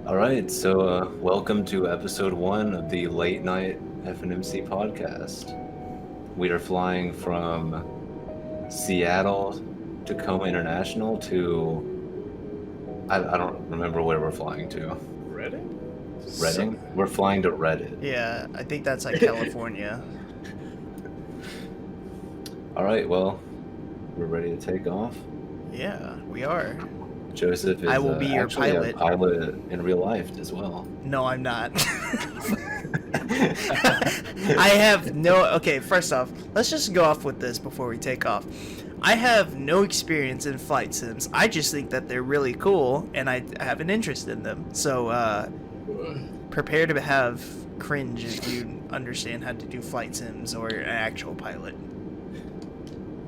All right, so welcome to episode 1 of the late night FNMC podcast. We are flying from Seattle, Tacoma International to I don't remember where we're flying to. Redding? We're flying to Reddit. Yeah, I think that's like California. All right, well, we're ready to take off. Yeah, we are. Joseph is I will be your actually pilot. a pilot in real life as well. No, I'm not. I have no... Okay, first off, let's just go off with this before we take off. I have no experience in flight sims. I just think that they're really cool, and I have an interest in them. So, prepare to have cringe if you understand how to do flight sims or an actual pilot.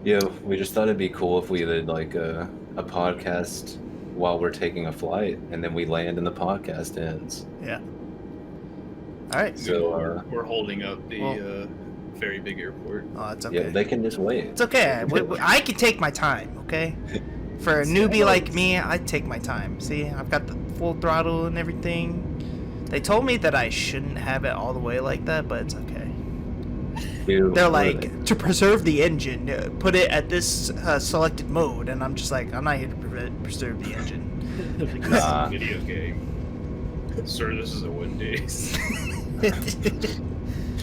Yeah, we just thought it'd be cool if we did like a podcast while we're taking a flight, and then we land and the podcast ends. Yeah. All right. So we're holding up the very big airport. Oh, it's okay. yeah, they can just wait. It's okay. I can take my time, okay? For a newbie like me, I take my time. See, I've got the full throttle and everything. They told me that I shouldn't have it all the way like that, but it's okay. Dude, They're like, to preserve the engine, put it at this selected mode, and I'm just like, I'm not here to preserve the engine. Nah. Video game. Sir, this is a Wendy.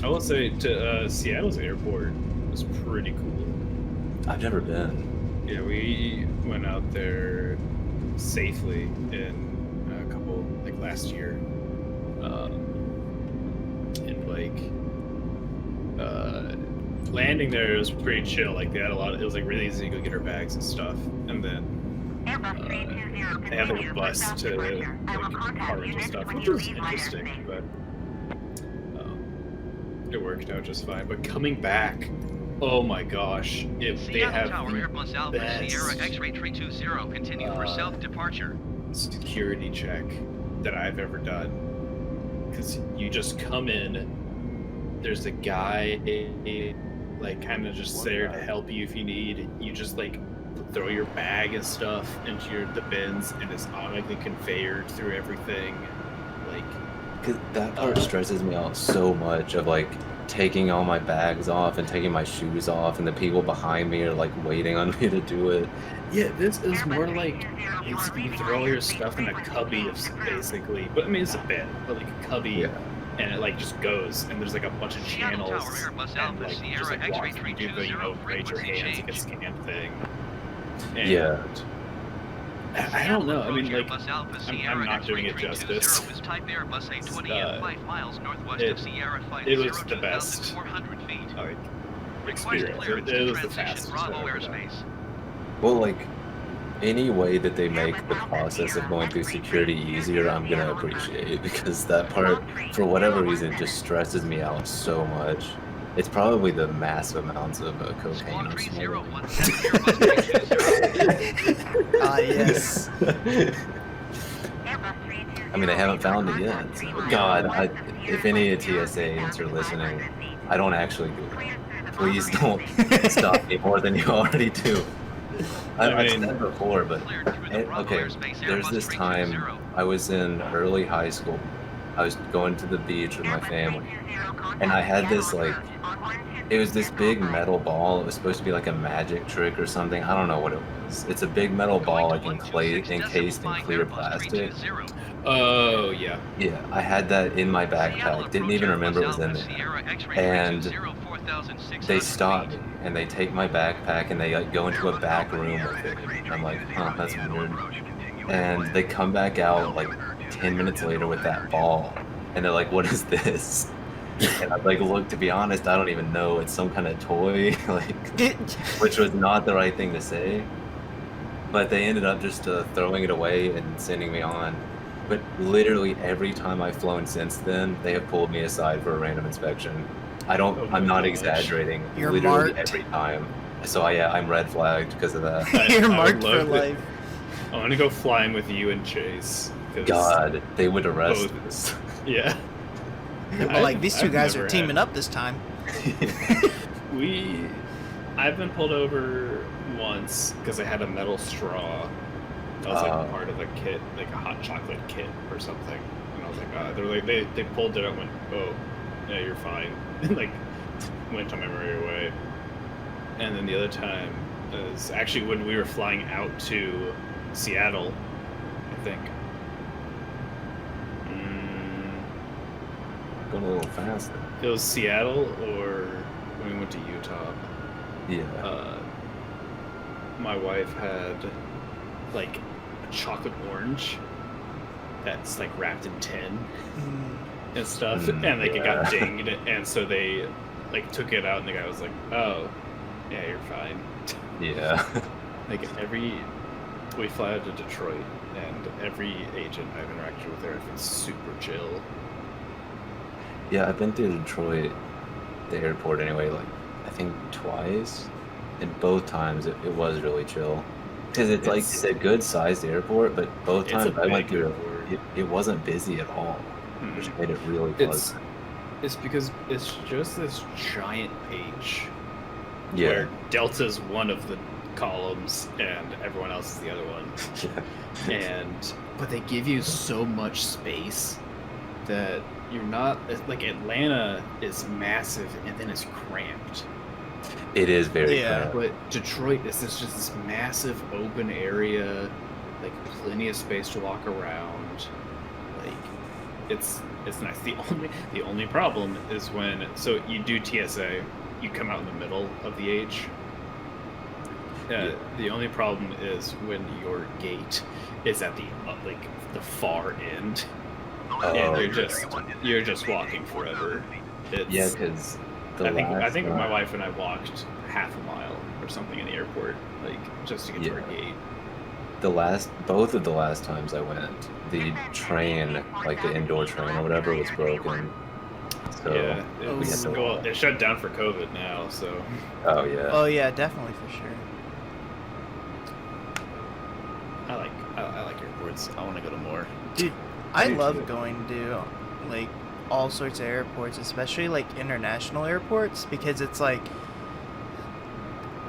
I will say, to Seattle's airport was pretty cool. I've never been. Yeah, we went out there safely in a couple, like last year. And landing there was pretty chill. Like they had it was like really easy to go get our bags and stuff. And then they had like a bus to like car rental stuff, which was interesting, but it worked out just fine. But coming back, oh my gosh, if they have the best security check that I've ever done, because you just come in, there's a guy like kind of just there to help you if you need. You just like throw your bag and stuff into the bins, and it's automatically conveyored through everything. Like, 'Cause that part stresses me out so much, of like taking all my bags off and taking my shoes off, and the people behind me are like waiting on me to do it. yeah, this is more like you throw your stuff in a cubby, basically. But I mean, it's a bin, but like a cubby. Yeah. And it like just goes, and there's like a bunch of channels, and like just like walk through, do the raise your hands, get scanned thing. And Yeah. I don't know. I mean, like, I'm not doing it justice. It was the best like experience. It was the fastest I've ever done. Well, like, any way that they make the process of going through security easier, I'm gonna appreciate, because that part, for whatever reason, just stresses me out so much. It's probably the massive amounts of cocaine I'm smoking. Yes. I mean, they haven't found it yet. So. God, if any TSA agents are listening, I don't actually do it. Please don't stop me more than you already do. I've said it before, but okay, there's this time I was in early high school. I was going to the beach with my family, and I had this like, it was this big metal ball. It was supposed to be like a magic trick or something. I don't know what it was. It's a big metal ball like encased in clear plastic. Oh yeah. Yeah, I had that in my backpack. Didn't even remember it was in there. And they stop me, and they take my backpack, and they like go into a back room with it. I'm like, huh, that's weird. And they come back out like 10 minutes later with that ball, and they're like, what is this? And I like, look, to be honest, I don't even know. It's some kind of toy, like, which was not the right thing to say. But they ended up just throwing it away and sending me on. But literally every time I've flown since then, they have pulled me aside for a random inspection. I'm not exaggerating. You're literally marked. every time. So yeah, I'm red flagged because of that. You're I marked would for love life. I want to go flying with you and Chase. God, they would arrest both. us. Yeah. But like, these two I've guys never are teaming had- up this time. I've been pulled over once because I had a metal straw That was like part of a kit, like a hot chocolate kit or something. And I was like, they're like they pulled it out and went, oh, yeah, you're fine, and like went on my merry way. And then the other time is actually when we were flying out to Seattle, I think. Going a little fast. It was Seattle or when we went to Utah. Yeah. My wife had like a chocolate orange that's like wrapped in tin and stuff, and like it got dinged, and so they like took it out, and the guy was like, "Oh, yeah, you're fine." Yeah. Like we fly out to Detroit, and every agent I've interacted with there has been super chill. Yeah, I've been through Detroit, the airport anyway, like I think twice, and both times it was really chill. Because it's a good sized airport, but both times I went through it wasn't busy at all, which made it really pleasant. It's because it's just this giant page Yeah. where Delta's one of the columns and everyone else is the other one. But they give you so much space that you're not like Atlanta is massive and then it's cramped. It is very cramped. But Detroit is just this massive open area, like plenty of space to walk around. Like it's nice. The only problem is when you do TSA, you come out in the middle of the H. The only problem is when your gate is at the far end. And you're just walking forever. Because I think my wife and I walked half a mile or something in the airport, like just to get to our gate. Both of the last times I went, the train, like the indoor train or whatever, was broken. So it shut down for COVID now. So. Oh yeah. Oh yeah, definitely for sure. I like airports. I want to go to more. Dude, I love going to like all sorts of airports, especially like international airports, because it's like,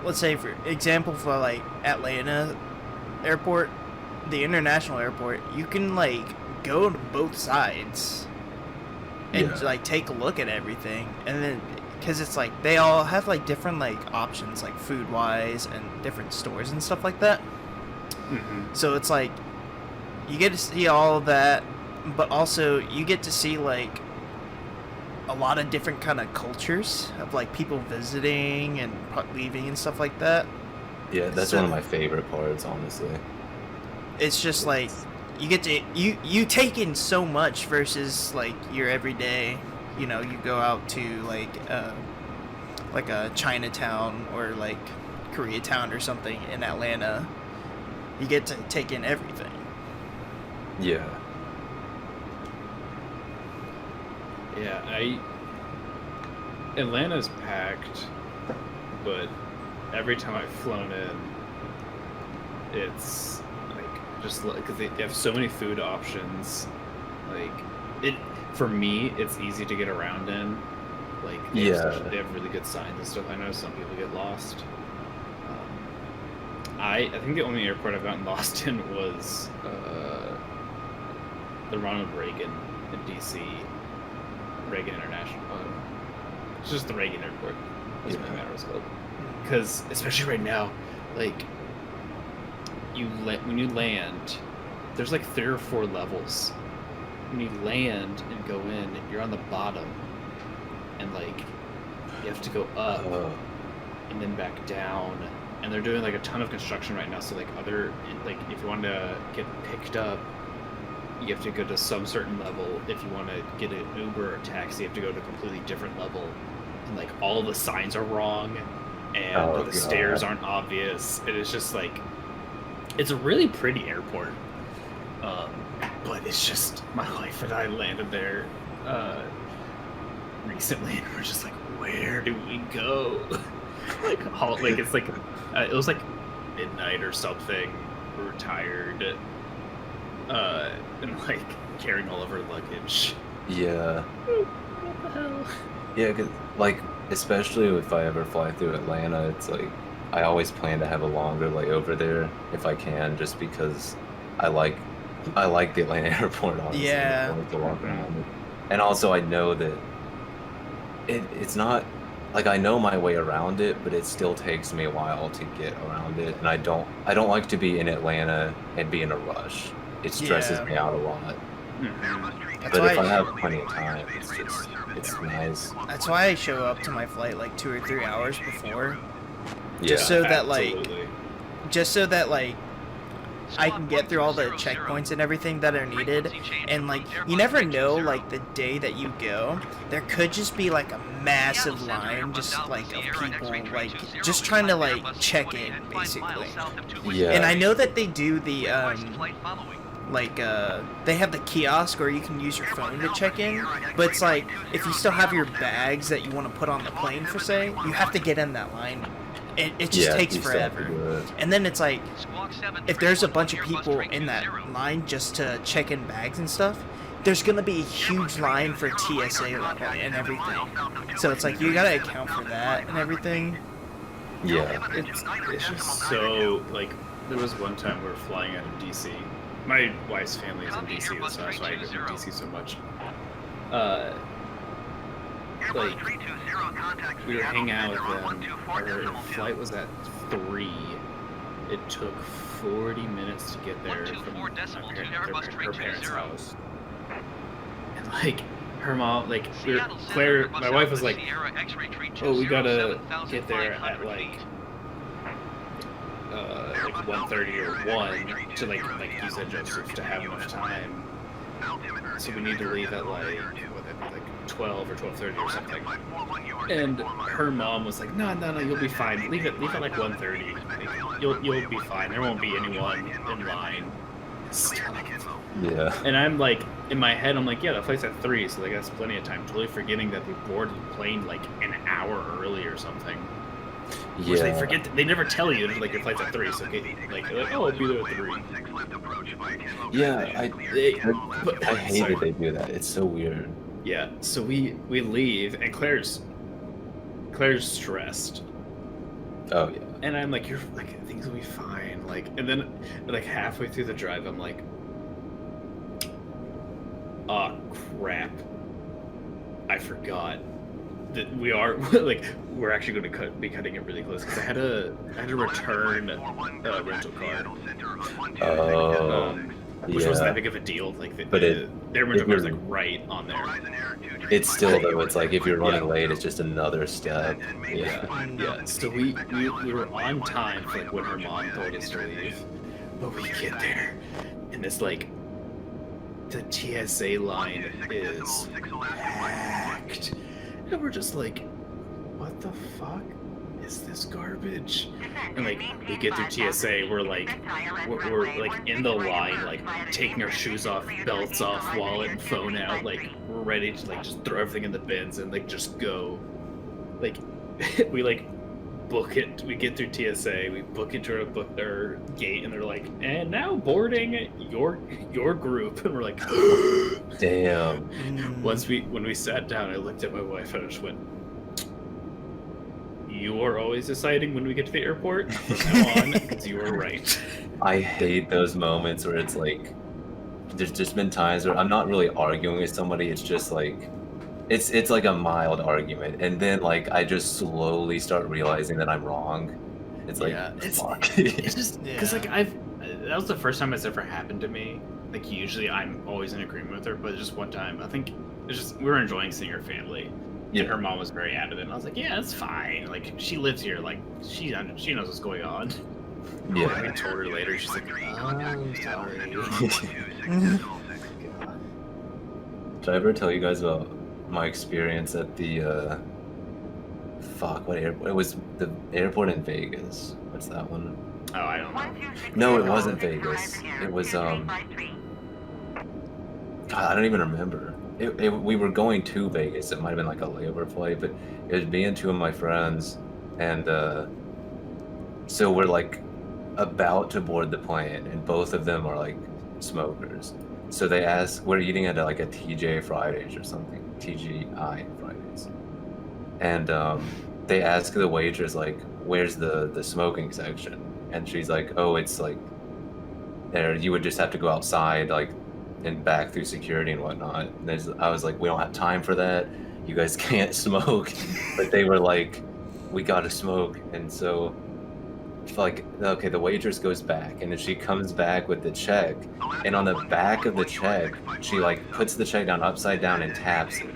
let's say for example, for like Atlanta airport, the international airport, you can like go to both sides and like take a look at everything, and then because it's like they all have like different like options, like food wise and different stores and stuff like that. So it's like you get to see all of that, but also you get to see like a lot of different kind of cultures of like people visiting and leaving and stuff like that. Yeah, that's one of my favorite parts, honestly. It's just like you get to you take in so much versus like your everyday. You know, you go out to like a Chinatown or like Koreatown or something in Atlanta. You get to take in everything. Yeah. Yeah, Atlanta's packed, but every time I've flown in, it's like just because they have so many food options. Like for me, it's easy to get around in. Like they have really good signs and stuff. I know some people get lost. I think the only airport I've gotten lost in was the Ronald Reagan in DC. Reagan International. It's just the Reagan Airport. Doesn't really matter what it's called. Because especially right now, like when you land, there's like 3 or 4 levels. When you land and go in, you're on the bottom, and like you have to go up and then back down. And they're doing like a ton of construction right now. So like if you want to get picked up, you have to go to some certain level. If you want to get an Uber or a taxi, you have to go to a completely different level. And like all the signs are wrong, and the stairs aren't obvious. It is just like, it's a really pretty airport. But it's just, my wife and I landed there recently, and we're just like, where do we go? It's like it was like midnight or something. We were tired, and like carrying all of our luggage. Yeah. What the hell? Yeah, cause like especially if I ever fly through Atlanta, it's like I always plan to have a longer layover there if I can, just because I like the Atlanta airport, honestly. Yeah. I like to walk around it. And also I know that it's not like I know my way around it, but it still takes me a while to get around it, and I don't like to be in Atlanta and be in a rush. It stresses Yeah. me out a lot. That's But why if I have plenty of time, it's nice. That's why I show up to my flight like 2 or 3 hours before, Yeah. just so that like Absolutely. I can get through all the checkpoints and everything that are needed. And like you never know, like the day that you go, there could just be like a massive line just like of people like just trying to like check in basically. Yeah. And I know that they do the they have the kiosk where you can use your phone to check in, but it's like if you still have your bags that you want to put on the plane for say, you have to get in that line. It just takes you still have to forever. do it. And then it's like, if there's a bunch of people in that line just to check in bags and stuff, there's gonna be a huge line for TSA level and everything. So it's like you gotta account for that and everything. Yeah. It's just so like there was one time we were flying out of DC. My wife's family is in DC, so that's why I go to DC so much. Like we were hanging out with them. Our flight was at 3. It took 40 minutes to get there from her parents' house. And like her mom, like Claire, my wife was like, "Oh, we gotta get there at like 1:30 or 1 to like you said, Joseph, to have enough time. So we need to leave at like 12 or 12:30 or something." And her mom was like, "No, you'll be fine. Leave at like 1:30. Like, you'll be fine. There won't be anyone in line." Yeah. And I'm like, in my head, I'm like, yeah, the flight's at 3, so like that's plenty of time. Totally forgetting that they boarded the plane like an hour early or something. Which they forget. They never tell you like your flight's at 3, so like oh, I'll be there at 3. Yeah, I hate that they do that. It's so weird. Yeah, so we leave, and Claire's stressed. Oh yeah. And I'm like, you're like, things will be fine. Like, and then like halfway through the drive, I'm like, oh crap, I forgot that we are like we're actually going to be cutting it really close because I had to return a rental car. Which wasn't that big of a deal. Like, their rental car was like right on there. It's still though. It's like if you're running late, it's just another step. Yeah. So we were on time for like when her mom told us to leave, but we get there, and it's like the TSA line is packed, and we're just like, what the fuck is this garbage? And like we get through TSA, we're like in the line, like taking our shoes off, belts off, wallet and phone out, like we're ready to like just throw everything in the bins and like just go. Like we like book it. We get through TSA, we book into our gate, and they're like, and now boarding your group, and we're like, damn. When we sat down, I looked at my wife and I just went, you are always deciding when we get to the airport. From now on, because you are right. I hate those moments where it's like, there's just been times where I'm not really arguing with somebody. It's just like, it's like a mild argument, and then like I just slowly start realizing that I'm wrong. It's like, it's just because like that was the first time it's ever happened to me. Like usually I'm always in agreement with her, but just one time I think it's just we were enjoying seeing her family. Yeah, and her mom was very adamant. I was like, yeah, it's fine. Like, she lives here. Like, she knows what's going on. Yeah. I told her later. She's like, oh, sorry. Did I ever tell you guys about my experience at the, what airport? It was the airport in Vegas. What's that one? Oh, I don't know. No, it wasn't Vegas. It was, God, I don't even remember. We were going to Vegas. It might have been like a layover flight, but it was me and 2 of my friends, and so we're like about to board the plane, and both of them are like smokers. So they asked, we're eating at like a TJ Fridays or something, TGI Fridays, and they ask the waitress like, "Where's the smoking section?" And she's like, "Oh, it's like there. You would just have to go outside, like, and back through security and whatnot." And I was like, "We don't have time for that. You guys can't smoke." But they were like, "We gotta smoke." And so, like, okay, the waitress goes back, and then she comes back with the check, and on the back of the check, she like puts the check down upside down and taps it.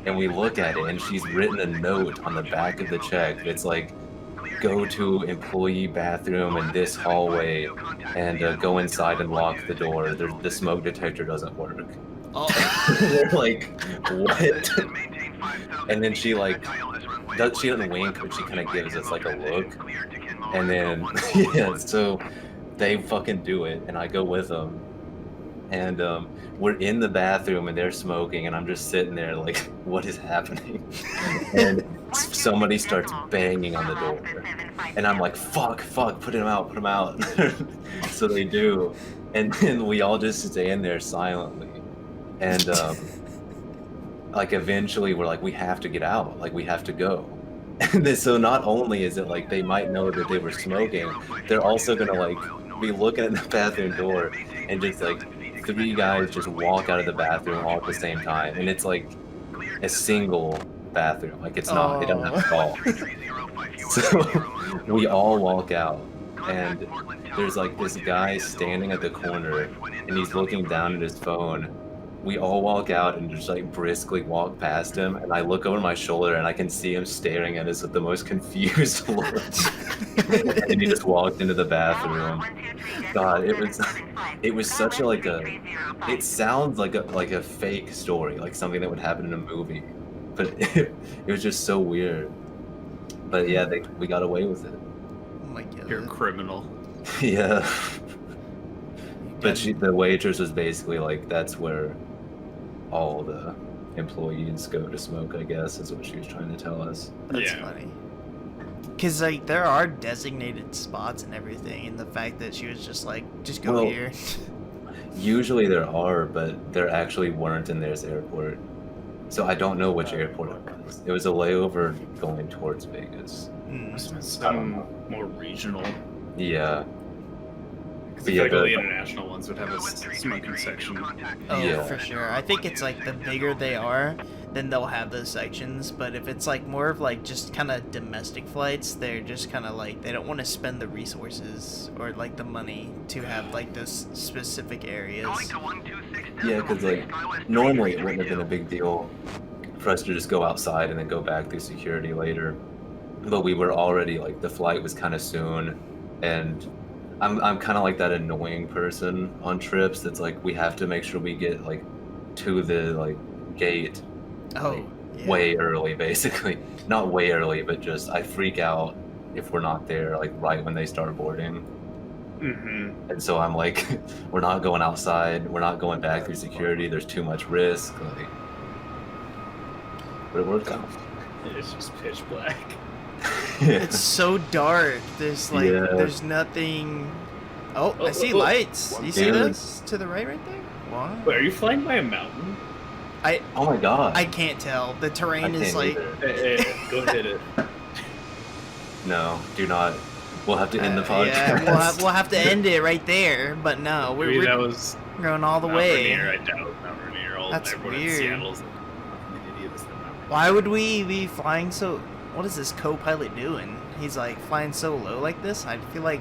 And we look at it, and she's written a note on the back of the check that's like, "Go to employee bathroom in this hallway and go inside and lock the door. The smoke detector doesn't work." Oh. They're like, "What?" And then she like she doesn't wink, but she kind of gives us like a look. And then yeah, so they fucking do it, and I go with them. And we're in the bathroom, and they're smoking, and I'm just sitting there like, what is happening? And somebody starts banging on the door, and I'm like, fuck, put him out. So they do, and then we all just stand there silently, and like eventually we're like, we have to get out, like we have to go. And then, so not only is it like they might know that they were smoking, they're also gonna like be looking at the bathroom door, and just like 3 guys just walk out of the bathroom all at the same time, and it's like a single bathroom, like it's not, it doesn't have a stall. So we all walk out, and there's like this guy standing at the corner, and he's looking down at his phone. We all walk out and just like briskly walk past him, and I look over my shoulder and I can see him staring at us with the most confused look. And he just walked into the bathroom. God, it was such a like a, it sounds like a fake story, like something that would happen in a movie, but it was just so weird. But yeah, we got away with it. Oh my god. You're a criminal. Yeah. But the waitress was basically like, that's where all the employees go to smoke, I guess, is what she was trying to tell us. That's funny. Because, like, there are designated spots and everything, and the fact that she was just like, just go here. Usually there are, but there actually weren't in this airport. So I don't know which airport it was. It was a layover going towards Vegas. Some more regional. Yeah. Because I feel like all the international ones would have a smoking section. Oh, Yeah. for sure. I think it's like the bigger they are, then they'll have those sections. But if it's like more of like just kind of domestic flights, they're just kind of like, they don't want to spend the resources or like the money to have like those specific areas. Yeah, because like normally it wouldn't have been a big deal for us to just go outside and then go back through security later. But we were already like, the flight was kind of soon, and I'm kind of like that annoying person on trips that's like, we have to make sure we get like to the like gate way early, basically. Not way early, but just I freak out if we're not there like right when they start boarding. Mm-hmm. And so I'm like, we're not going outside, we're not going back through security, there's too much risk, like, but it worked out. It's just pitch black. It's so dark. There's like, there's nothing. Oh, I see lights. You see this to the right there? Wow. Wait, are you flying by a mountain? Oh my god. I can't tell. The terrain is like. Hey, go hit it. No, do not. We'll have to end the podcast. Yeah, we'll have to end it right there. But no, we're that was going all the Mount way. Rainier, I doubt Mount Rainier. That's everyone in weird. Seattle's like, idiots that Mount Rainier. Why would we be flying so? What is this co-pilot doing? He's like flying so low like this. I feel like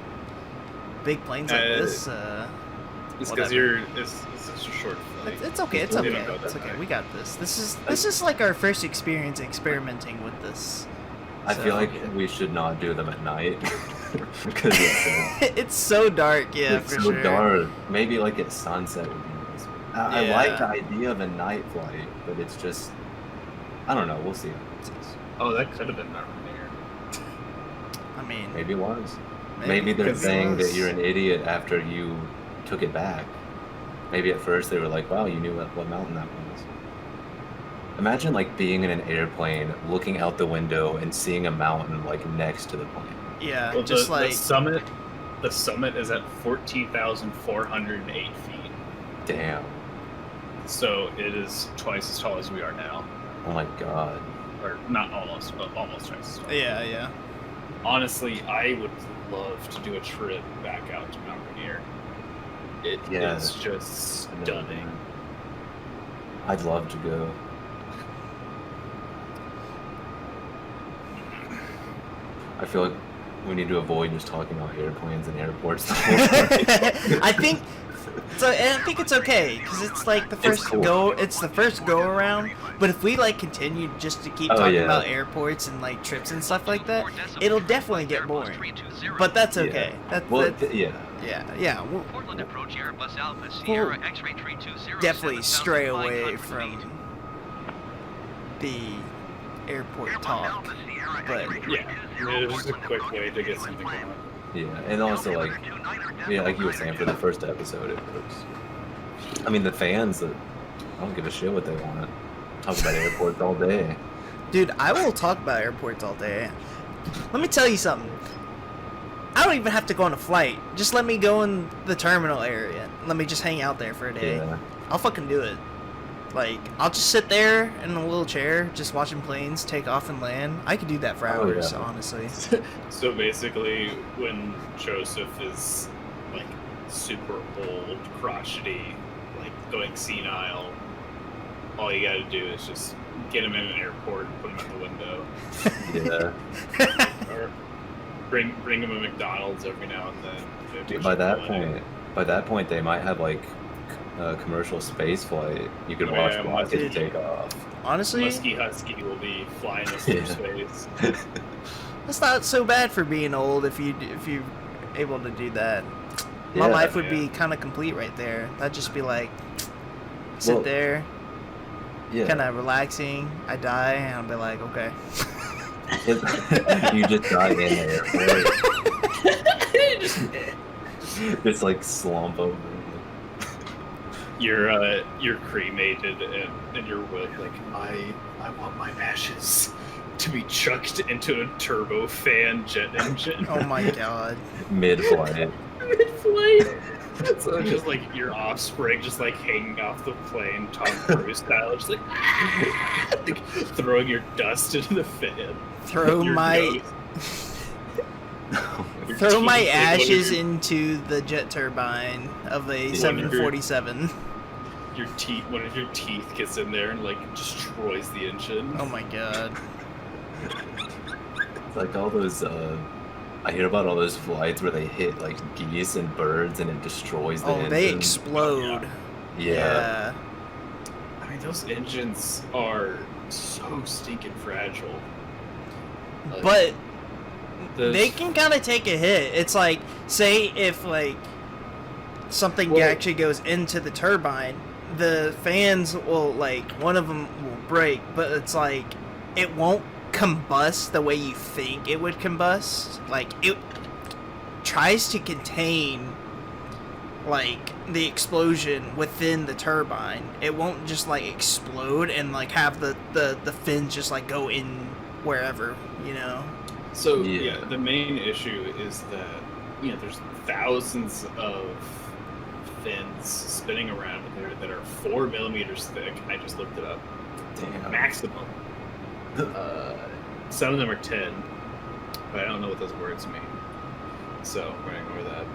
big planes like this. It's because it's a short flight. It's okay. It's They okay. don't go It's that okay. high. We got this. This is like our first experience experimenting with this. I feel like we should not do them at night. Because it's so dark. Yeah, it's for so sure. dark. Maybe like at sunset would be nice. I like the idea of a night flight, but it's just, I don't know. We'll see. Oh, that could have been Mount Rainier. I mean, Maybe it was. Maybe they're saying that you're an idiot after you took it back. Maybe at first they were like, wow, you knew what mountain that was. Imagine like being in an airplane, looking out the window and seeing a mountain like next to the plane. Yeah, Well, just like the summit is at 14,408 feet. Damn. So it is twice as tall as we are now. Oh my god. or not almost, but almost twice as far. Yeah. Honestly, I would love to do a trip back out to Mount Rainier. It's just stunning. I'd love to go. I feel like we need to avoid just talking about airplanes and airports the whole time. I think it's okay because it's like the first cool. It's the first go around. But if we like continue just to keep talking about airports and like trips and stuff like that, it'll definitely get boring. But that's okay. We'll definitely stray away from the airport talk. But yeah, it's just a quick way to get something going. Yeah, and also like you were saying, for the first episode, it was. I mean, the fans, I don't give a shit what they want. Talk about airports all day. Dude, I will talk about airports all day. Let me tell you something. I don't even have to go on a flight. Just let me go in the terminal area. Let me just hang out there for a day. Yeah. I'll fucking do it. Like, I'll just sit there in a little chair, just watching planes take off and land. I could do that for hours, honestly. So basically, when Joseph is like super old, crotchety, like going senile, all you gotta do is just get him in an airport, put him out the window. Yeah. Or bring him a McDonald's every now and then. Dude, by that point, they might have like a commercial space flight. You could watch rockets take off. Honestly, Muskie Husky will be flying us through space. That's not so bad for being old if you're able to do that. My life would be kind of complete right there. That'd just be like sit there, kind of relaxing. I die, and I'll be like, okay. You just die in the airport. Just like slump over. You're cremated and you're with like I want my ashes to be chucked into a turbofan jet engine. Oh my god. Mid-flight. So just like your offspring just like hanging off the plane, Tom Cruise style, just like throwing your dust into the fan. Throw my ashes into the jet turbine of a 747. One of your teeth gets in there and like destroys the engine. Oh my god. It's like all those I hear about all those flights where they hit like geese and birds and it destroys the engine. They explode. Yeah. I mean, those engines are so stinking fragile. But they can kind of take a hit. It's like, say if like something actually goes into the turbine, the fans will like, one of them will break, but it's like it won't combust the way you think it would combust. Like, it tries to contain like the explosion within the turbine. It won't just like explode and like have the fins just like go in wherever, you know. So yeah, the main issue is that there's thousands of fins spinning around there that are 4 millimeters thick. I just looked it up. Damn. Maximum. Some of them are 10, but I don't know what those words mean. So we're gonna ignore that.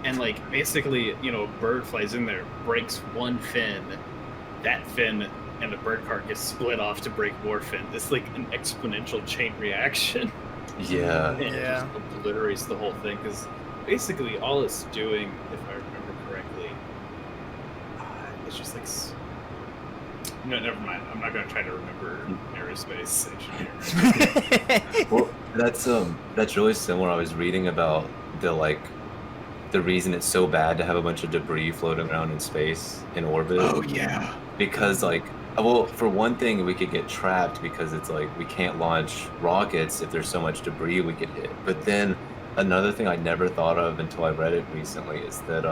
And like basically, a bird flies in there, breaks one fin. That fin and the bird part gets split off to break more fin. It's like an exponential chain reaction. Yeah. And it just obliterates the whole thing, because basically all it's doing, if I remember correctly, it's just like... No, never mind. I'm not going to try to remember aerospace engineering. Well, that's really similar. I was reading about the reason it's so bad to have a bunch of debris floating around in space in orbit. Oh yeah. Because for one thing, we could get trapped because it's like we can't launch rockets if there's so much debris we could hit. But then another thing I never thought of until I read it recently is that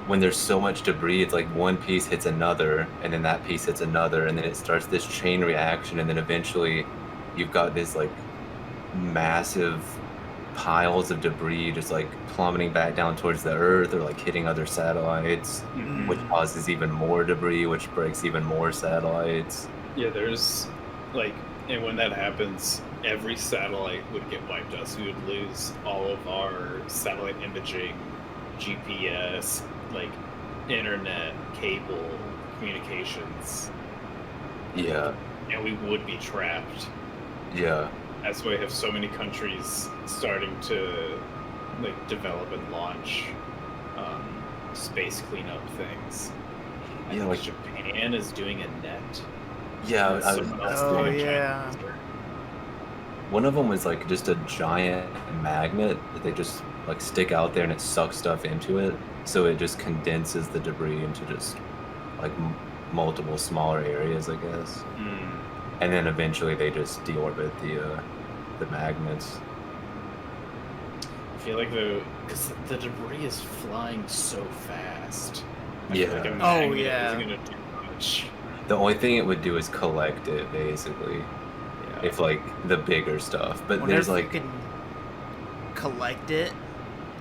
when there's so much debris, it's like one piece hits another, and then that piece hits another, and then it starts this chain reaction, and then eventually you've got this like massive piles of debris just like plummeting back down towards the Earth, or like hitting other satellites, which causes even more debris, which breaks even more satellites. Yeah, there's like, and when that happens, every satellite would get wiped out. So we would lose all of our satellite imaging, GPS, like internet, cable, communications, Yeah. and we would be trapped. Yeah. That's why we have so many countries starting to like develop and launch space cleanup things. I Yeah, think like- Japan is doing a net. Yeah. and someone else Oh, doing a yeah. giant laser. One of them was like just a giant magnet that they just like stick out there and it sucks stuff into it, so it just condenses the debris into just like multiple smaller areas, I guess. Mm. And then eventually they just deorbit the magnets. I feel like because the debris is flying so fast. I feel like a Yeah. magnet Oh, yeah. isn't gonna do much. The only thing it would do is collect it, basically, Yeah. if like the bigger stuff. But Wonder there's if like you can collect it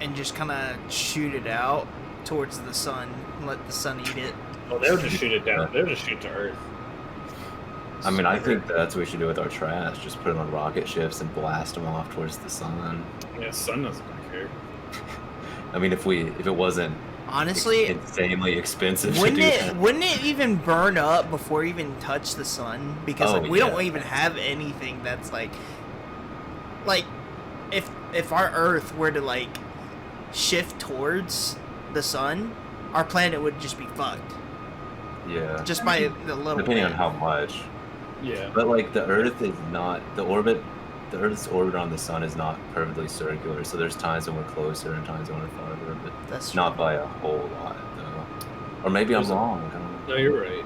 and just kind of shoot it out towards the sun, and let the sun eat it. Well, they'll just shoot it down. They'll just shoot to Earth. I mean, I think that's what we should do with our trash. Just put it on rocket ships and blast them off towards the sun. Yeah, sun doesn't care. I mean, if it wasn't Honestly, insanely expensive to wouldn't do it that. wouldn't it even burn up before you even touch the sun? Because Oh, like, we don't yeah. even have anything that's like if our Earth were to like shift towards the sun, our planet would just be fucked Yeah. just by the little Depending bit. on how much. Yeah. But like the Earth is not the Earth's orbit on the sun is not perfectly circular. So there's times when we're closer and times when we're farther, but That's not true. by a whole lot though. Or maybe I'm There's a- wrong. I don't know. No, you're right.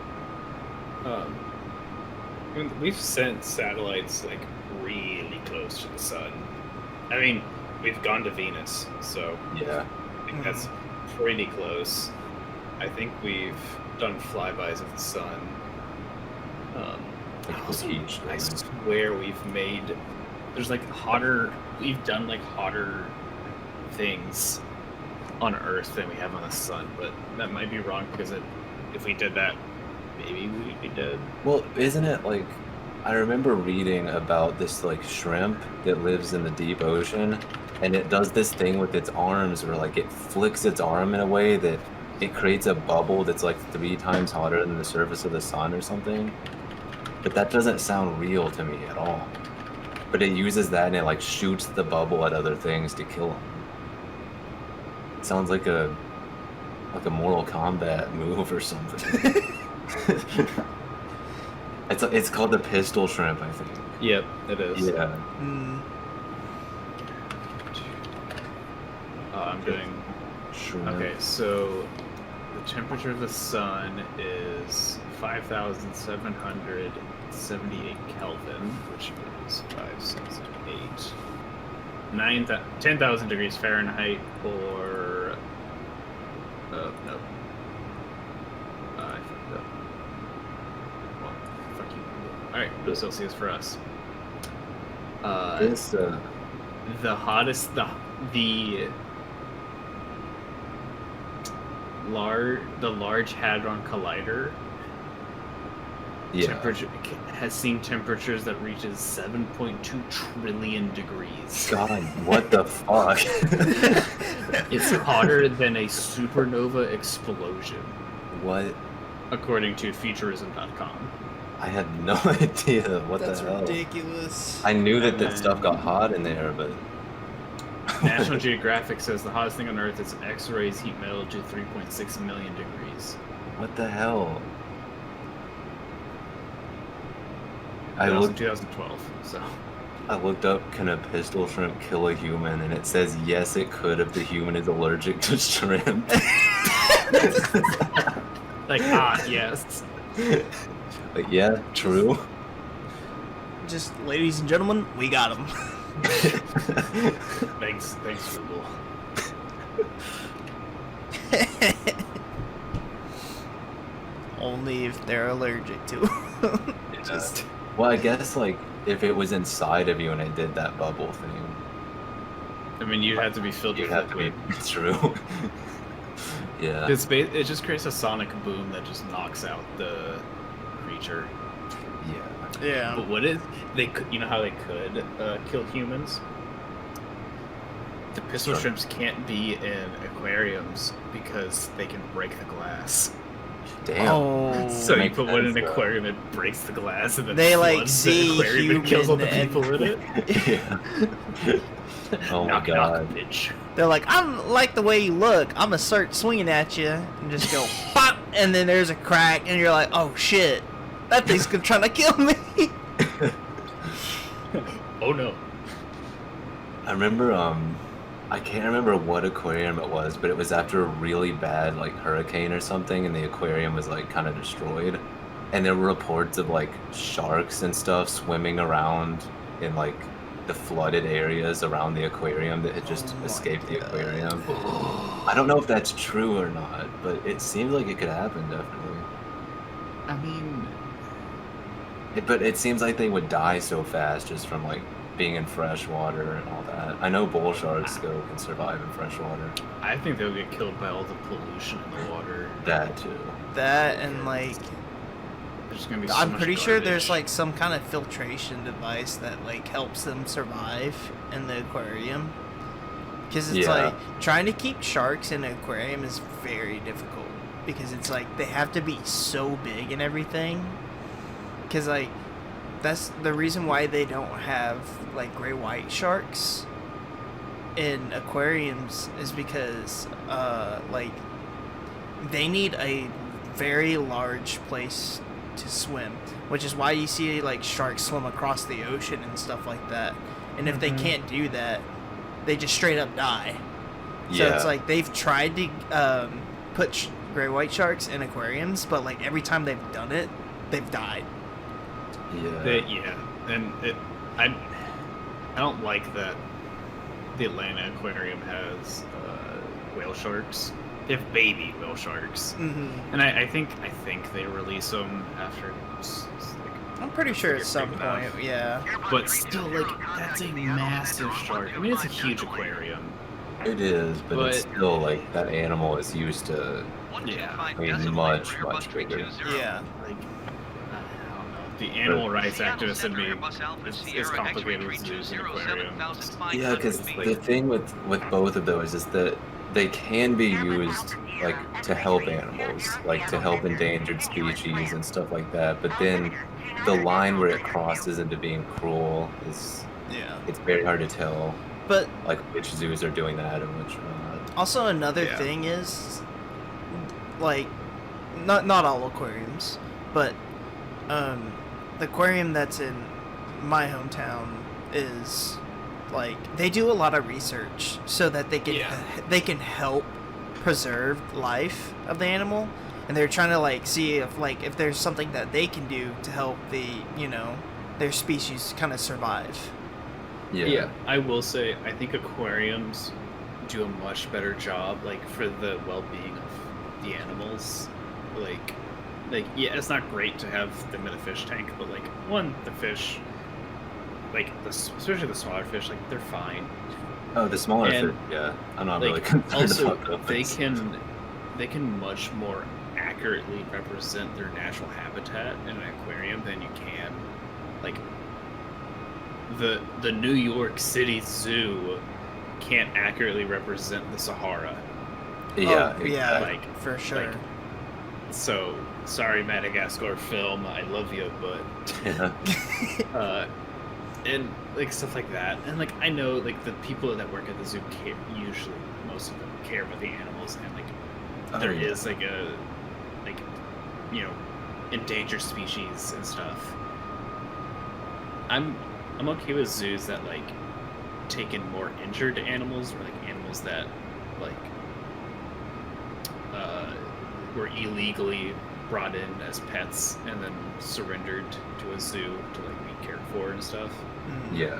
I mean, we've sent satellites like really close to the sun. I mean, we've gone to Venus, so Yeah. I think that's pretty close. I think we've done flybys of the sun. Like Also, Peach, I like- swear we've made. There's like hotter. We've done like hotter things on Earth than we have on the sun, but that might be wrong because if we did that, maybe we'd be dead. Well, isn't it like I remember reading about this like shrimp that lives in the deep ocean and it does this thing with its arms where like it flicks its arm in a way that it creates a bubble that's like 3 times hotter than the surface of the sun or something. But that doesn't sound real to me at all. But it uses that and it like shoots the bubble at other things to kill them. It sounds like a Mortal Kombat move or something. It's called the pistol shrimp, I think. Yep, it is. Yeah. Mm. I'm doing. Shrimp. Okay, so the temperature of the sun is 5,778 Kelvin, which is 568. 10,000 degrees Fahrenheit, or no, I fucked up. Well, fuck you. All right, no Celsius for us. This The hottest, the Large Hadron Collider yeah. temperature has seen temperatures that reaches 7.2 trillion degrees. God, what the fuck? It's hotter than a supernova explosion, What? according to Futurism.com. I had no idea. What That's the hell? ridiculous. I knew that stuff got hot in there, but National Geographic says the hottest thing on Earth is X-rays heat metal to 3.6 million degrees. what the hell? That I was in looked 2012. So up, can a pistol shrimp kill a human? And it says yes, it could if the human is allergic to shrimp. like yes. But yeah, true. Just, ladies and gentlemen, we got them. Thanks Google. Only if they're allergic to 'em. Just Well, I guess like if it was inside of you and it did that bubble thing, I mean, you'd have to be filled you'd with have to be liquid. true. Yeah. It just creates a sonic boom that just knocks out the creature. Yeah. Yeah. But what if they could? You know how they could kill humans? The pistol shrimps can't be in aquariums because they can break the glass. Damn. Oh. So you Makes put one in sense, an though. aquarium, it breaks the glass, and then They, like, floods see the aquarium and kills all the human people in it. Yeah. Oh my knock, god. knock, bitch. They're like, I don't like the way you look. I'm gonna start swinging at you and just go pop, and then there's a crack, and you're like, oh shit, that thing's trying to kill me. Oh no. I remember, I can't remember what aquarium it was, but it was after a really bad, like, hurricane or something, and the aquarium was, like, kind of destroyed. And there were reports of, like, sharks and stuff swimming around in, like, the flooded areas around the aquarium that had just Oh my escaped the God. aquarium. I don't know if that's true or not, but it seems like it could happen, definitely. I mean, But it seems like they would die so fast just from, like, being in fresh water and all that. I know bull sharks though can survive in fresh water. I think they'll get killed by all the pollution in the water. That too. That and like, There's gonna be so I'm much pretty sure there's garbage. like some kind of filtration device that like helps them survive in the aquarium. Because it's Yeah. like trying to keep sharks in an aquarium is very difficult because it's like they have to be so big and everything. Because like that's the reason why they don't have like gray white sharks in aquariums is because like they need a very large place to swim, which is why you see like sharks swim across the ocean and stuff like that. And if they can't do that, they just straight up die. So Yeah. it's like they've tried to put gray white sharks in aquariums, but like every time they've done it, they've died. Yeah. And I don't like that the Atlanta Aquarium has whale sharks. They have baby whale sharks, Mm-hmm. and I think they release them after. I'm pretty sure at some big point, enough. yeah. But still, like that's a massive shark. I mean, it's a huge aquarium. It is, but it's But- still like that animal is used to Yeah, I mean, much bigger. Yeah. like I don't know. The animal rights activist in me is complicated with zoos and aquariums. Yeah, because the thing with both of those is that they can be used like to help animals, like to help endangered species and stuff like that. But then the line where it crosses into being cruel is Yeah. it's very hard to tell But like which zoos are doing that and which are not. also another Yeah. thing is like not all aquariums, but the aquarium that's in my hometown is like they do a lot of research so that they can help preserve life of the animal, and they're trying to like see if there's something that they can do to help their species kind of survive. Yeah. I will say I think aquariums do a much better job, like for the well-being of the animals. Like yeah, it's not great to have them in a fish tank, but like the fish, like especially the smaller fish, like they're fine. Oh, the smaller And, fish. Yeah, I'm not Like really concerned also about they those. can much more accurately represent their natural habitat in an aquarium than you can like the New York City Zoo can't accurately represent the Sahara. Yeah, Oh, yeah, exactly. Like for sure. like, so sorry Madagascar film, I love you, but Yeah. and like stuff like that, and like I know like the people that work at the zoo care, usually most of them care about the animals, and like Oh, there yeah. is like a endangered species and stuff. I'm okay with zoos that like take in more injured animals, or like animals that like were illegally brought in as pets and then surrendered to a zoo to like be cared for and stuff. Mhm. Yeah.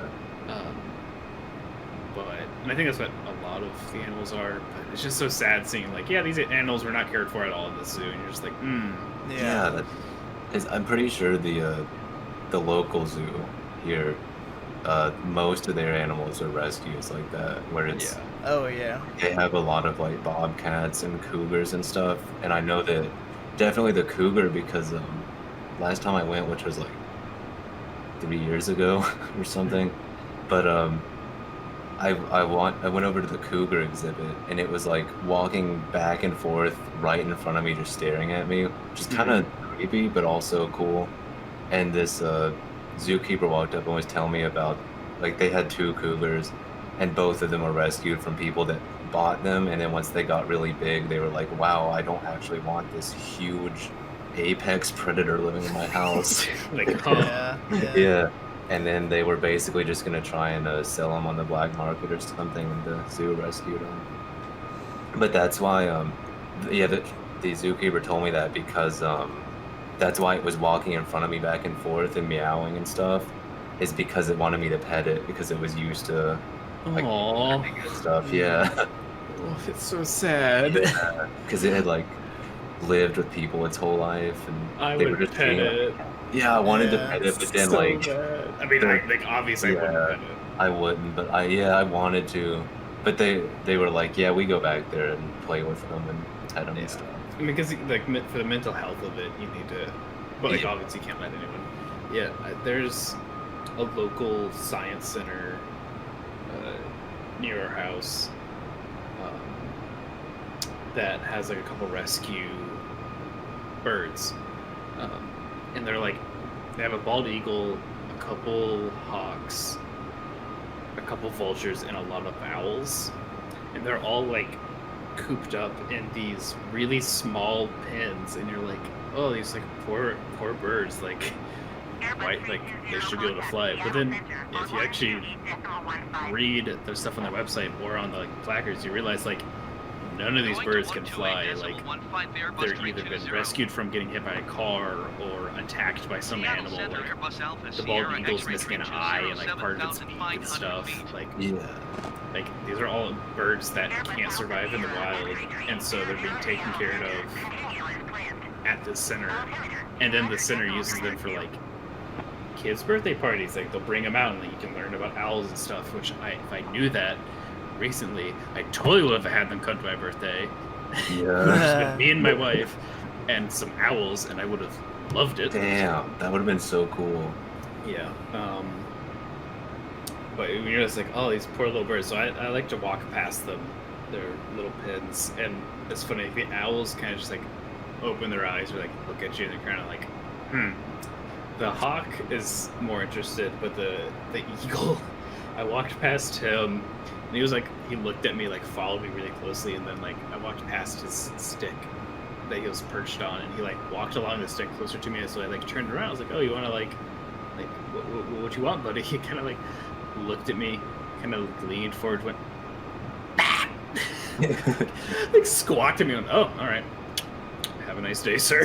And I think that's what a lot of the animals are. But it's just so sad seeing like, yeah, these animals were not cared for at all in the zoo, and you're just like, Yeah, that is, I'm pretty sure the local zoo here, most of their animals are rescues like that, where it's Oh yeah. they have a lot of like bobcats and cougars and stuff, and I know that definitely the cougar because last time I went, which was like 3 years ago or something. But I went over to the cougar exhibit, and it was like walking back and forth right in front of me, just staring at me, which is kind of creepy, but also cool. And this zookeeper walked up and was telling me about, like, they had 2 cougars, and both of them were rescued from people that bought them, and then once they got really big, they were like, wow, I don't actually want this huge apex predator living in my house. Like, huh? Yeah. And then they were basically just going to try and sell them on the black market or something, and the zoo rescued them. But that's why, the zookeeper told me that because that's why it was walking in front of me back and forth and meowing and stuff, is because it wanted me to pet it, because it was used to, like, Aww. and stuff. Yeah. Oh, it's so sad. Because it had, like, lived with people its whole life, and I they would were just pet it. Yeah, I wanted to pet it, but then So like bad. I mean, like obviously I wouldn't pet it. I wouldn't, but I wanted to. But they were like, yeah, we go back there and play with them and pet them and stuff. I mean, because like for the mental health of it, you need to. But like Yeah. obviously you can't let anyone. Yeah, there's a local science center near our house that has like a couple rescue birds, and they're like, they have a bald eagle, a couple hawks, a couple vultures, and a lot of owls, and they're all like cooped up in these really small pens, and you're like, oh, these like poor birds, like why, like they should be able to fly. But then if you actually read the stuff on their website or on the like placards, you realize like none of these birds can fly. Like they're either been rescued from getting hit by a car or attacked by some animal. Like the bald eagle's missing an eye and like part of its beak and stuff. Like like these are all birds that can't survive in the wild, and so they're being taken care of at this center. And then the center uses them for like kids' birthday parties. Like they'll bring them out and like, you can learn about owls and stuff. Which if I knew that recently, I totally would have had them come to my birthday. Yeah. Me and my wife and some owls, and I would have loved it. Damn, that would have been so cool. Yeah. But you're just like, oh, these poor little birds. So I like to walk past them, their little pens, and it's funny. The owls kind of just like open their eyes or like look at you, and they're kind of like, The hawk is more interested, but the eagle, I walked past him. And he was like, he looked at me, like followed me really closely, and then like I walked past his stick that he was perched on, and he like walked along the stick closer to me, and so I like turned around. I was like, oh, you want to like what you want, buddy? He kind of like looked at me, kind of leaned forward, went, like squawked at me, and went, oh, all right, have a nice day, sir.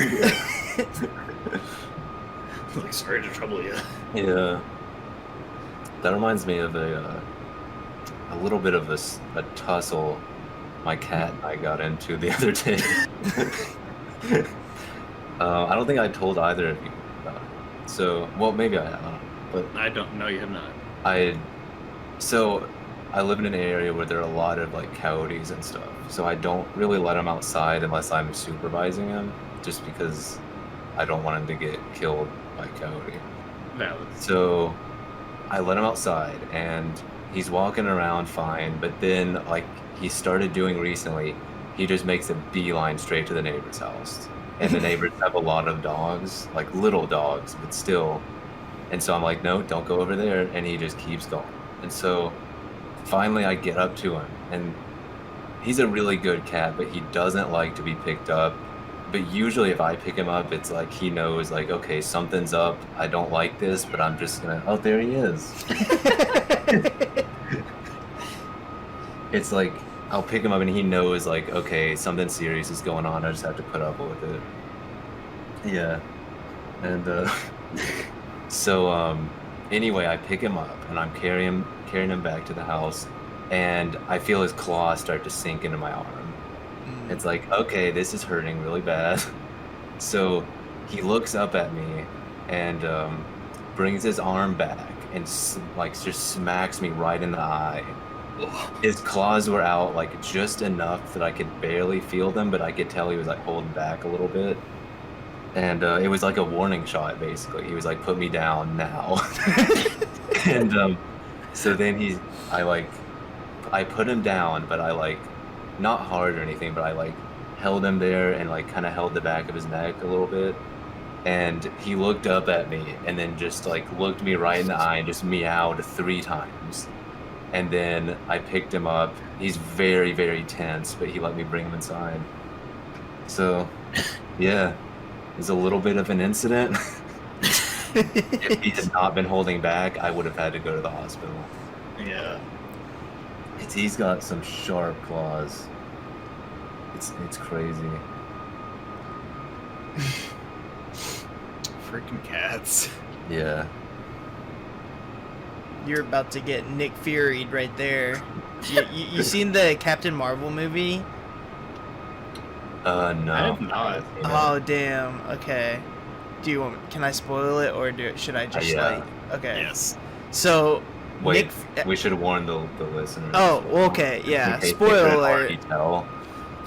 Like, sorry to trouble you. Yeah. That reminds me of a little bit of a tussle my cat and I got into the other day. I don't think I told either of you about it. So, well, maybe I have, but I don't know. You have not. I live in an area where there are a lot of like coyotes and stuff. So I don't really let them outside unless I'm supervising them, just because I don't want them to get killed by a coyote. Valid. So I let him outside, and he's walking around fine, but then like he started doing recently, he just makes a beeline straight to the neighbor's house. And the neighbors have a lot of dogs, like little dogs, but still. And so I'm like, no, don't go over there, and he just keeps going. And so finally I get up to him, and he's a really good cat, but he doesn't like to be picked up. But usually if I pick him up, it's like he knows, like, okay, something's up. I don't like this, but I'm just gonna, oh, there he is. It's like, I'll pick him up and he knows, like, okay, something serious is going on. I just have to put up with it. Yeah. And so anyway, I pick him up and I'm carrying him back to the house, and I feel his claws start to sink into my arm. It's like, okay, this is hurting really bad. So he looks up at me and brings his arm back and like just smacks me right in the eye. His claws were out like just enough that I could barely feel them, but I could tell he was like holding back a little bit. And it was like a warning shot, basically. He was like, "Put me down now." And so then I put him down, but I like, not hard or anything, but I like held him there and like kind of held the back of his neck a little bit. And he looked up at me and then just like looked me right in the eye and just meowed 3 times. And then I picked him up. He's very, very tense, but he let me bring him inside. So, yeah, it was a little bit of an incident. If he had not been holding back, I would have had to go to the hospital. Yeah. He's got some sharp claws. It's crazy. Freaking cats. Yeah. You're about to get Nick Fury'd right there. You seen the Captain Marvel movie? No. I have not. Oh damn. Okay. Do you want? Can I spoil it, or should I just Yeah. like? Okay. Yes. So Wait, Nick. we should have warned the listeners. Oh, well, okay, In yeah. case they Spoiler couldn't alert. already tell.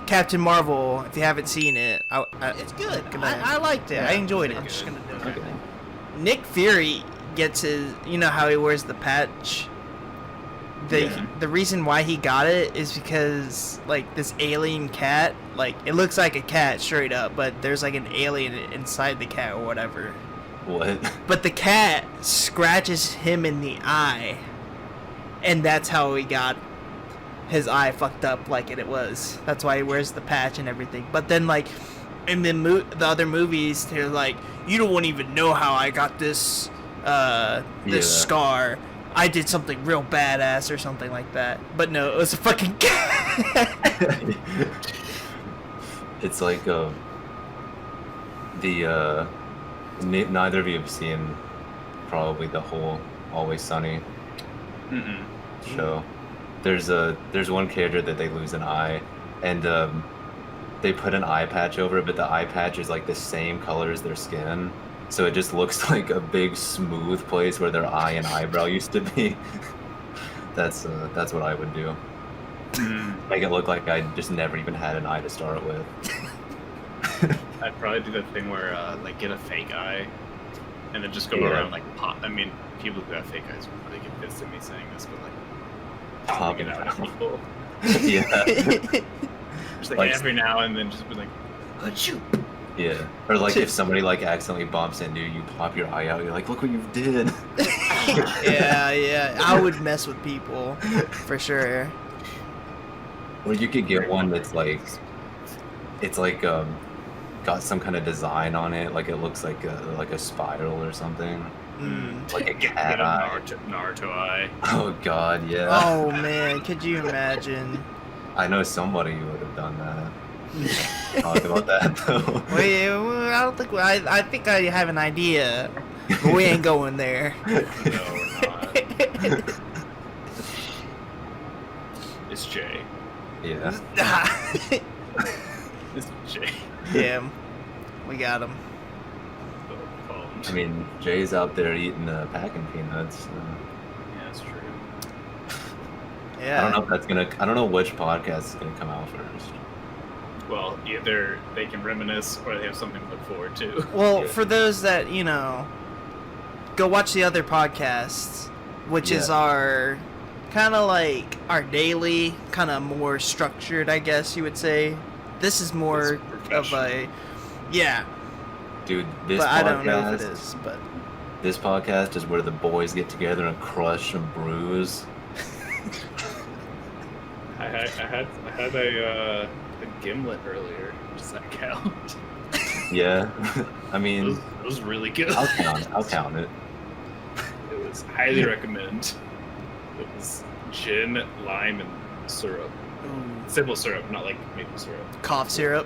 Captain Marvel. If you haven't seen it, It's good. I liked it. I enjoyed it. I'm just gonna do it. Okay. Nick Fury gets his. You know how he wears the patch. The reason why he got it is because like this alien cat, like it looks like a cat straight up, but there's like an alien inside the cat or whatever. What? But the cat scratches him in the eye, and that's how he got his eye fucked up like it was. That's why he wears the patch and everything. But then like in the other movies, they're like, you don't even know how I got this scar. I did something real badass or something like that. But no, it was a fucking cat. It's like neither of you have seen probably the whole Always Sunny Mm-mm. show. There's one character that they lose an eye, and they put an eye patch over it, but the eye patch is like the same color as their skin, so it just looks like a big smooth place where their eye and eyebrow used to be. That's what I would do. Make it look like I just never even had an eye to start with. I'd probably do that thing where like get a fake eye, and then just go Yeah. around like pop. I mean, people who have fake eyes would probably get pissed at me saying this, but like Popping popping out out. at people. Yeah. Just Like- every now and then, just be like, Achoo. Yeah. Or like if somebody like accidentally bumps into you, you pop your eye out. You're like, look what you did. yeah. I would mess with people for sure. Or you could get one that's like, it's like got some kind of design on it, like it looks like a spiral or something, like a get cat a eye. Naruto eye. Oh God, yeah. Oh man, could you imagine? I know somebody who would have done that. Talk about that though. Wait, I don't think I think I have an idea, but we ain't going there. No, we're not. It's Jay. Yeah. It's Jay. Damn, we got him. I mean, Jay's out there eating packing peanuts. Yeah, that's true. Yeah. I don't know if that's gonna. I don't know which podcast is gonna come out first. Well, either they can reminisce or they have something to look forward to. Well, Yeah. for those that go watch the other podcasts, which is Yeah. our kind of like our daily, kind of more structured, I guess you would say. This is more It's of professional. yeah, Dude, this but podcast. I don't know if it is. But This podcast is where the boys get together and crush some brews. I had a gimlet earlier. Does that count? Yeah. I It mean, was really good. I'll count it. It was highly recommend. It was gin, lime, and syrup. Simple syrup, not like maple syrup. cough syrup.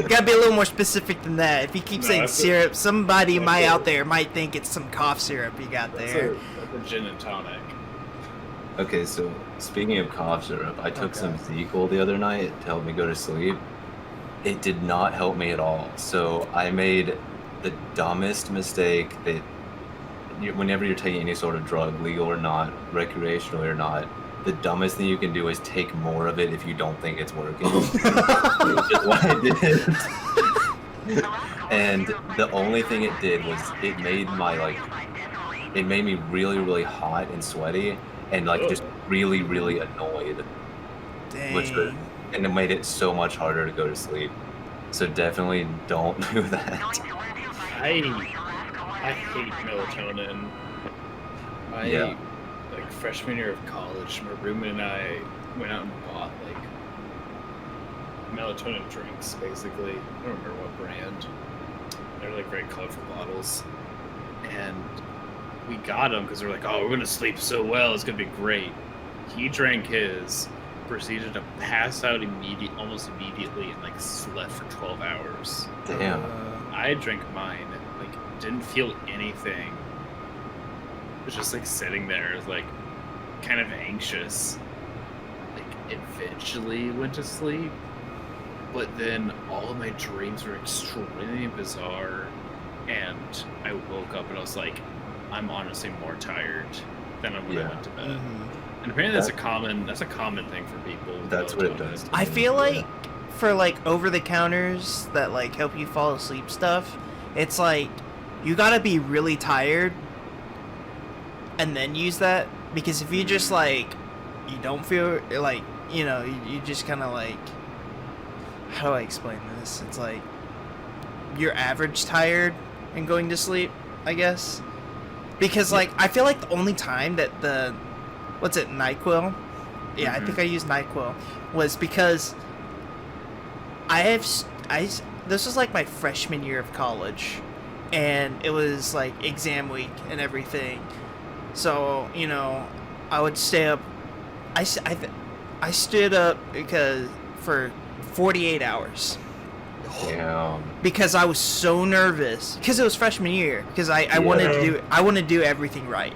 Gotta be a little more specific than that. If you keep No, saying that's syrup, somebody that's might a- out there might think it's some cough syrup you got there. That's a gin and tonic. Okay, so speaking of cough syrup, I took Okay. some ZQL the other night to help me go to sleep. It did not help me at all. So I made the dumbest mistake that whenever you're taking any sort of drug, legal or not, recreational or not, the dumbest thing you can do is take more of it if you don't think it's working. Which is what I did. And the only thing it did was it made me really, really hot and sweaty and like just really, really annoyed. Dang. And it made it so much harder to go to sleep. So definitely don't do that. I hate melatonin. Like freshman year of college, my roommate and I went out and bought like melatonin drinks, basically. I don't remember what brand. They're like very colorful bottles, and we got them because we're like, oh, we're gonna sleep so well, it's gonna be great. He drank his, proceeded to pass out almost immediately, and like slept for 12 hours. Damn. I drank mine, like didn't feel anything. Was just like sitting there, like kind of anxious. Like eventually went to sleep, but then all of my dreams were extremely bizarre, and I woke up and I was like, I'm honestly more tired than when I went to bed. And apparently that's a common thing for people. That's what it does. I feel like for like over the counters that like help you fall asleep stuff, it's like you gotta be really tired and then use that, because if you just like you don't feel like, you know, you just kind of like, how do I explain this? It's like you're average tired and going to sleep, I guess, because like I feel like the only time that the NyQuil, I think I used NyQuil, was because this was like my freshman year of college, and it was like exam week and everything. So, you know, I would stay up. I stood up for 48 hours. Damn. Because I was so nervous. Because it was freshman year. Because I wanted to do everything right.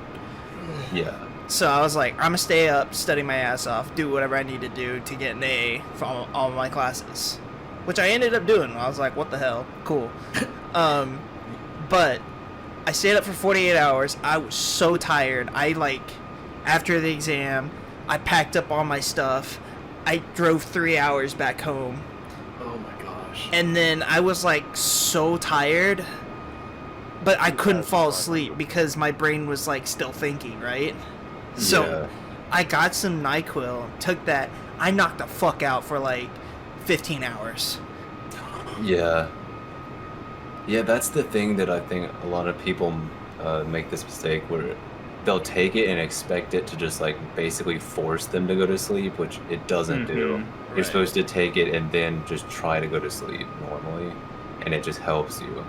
Yeah. So I was like, I'm gonna stay up, study my ass off, do whatever I need to do to get an A for all my classes, which I ended up doing. I was like, what the hell, cool. But I stayed up for 48 hours. I was so tired. After the exam, I packed up all my stuff. I drove 3 hours back home. Oh my gosh. And then I was like so tired, but I couldn't fall asleep because my brain was like still thinking, right? So I got some NyQuil, took that. I knocked the fuck out for like 15 hours. Yeah. Yeah, that's the thing that I think a lot of people make this mistake where they'll take it and expect it to just like basically force them to go to sleep, which it doesn't do. You're supposed to take it and then just try to go to sleep normally, and it just helps you.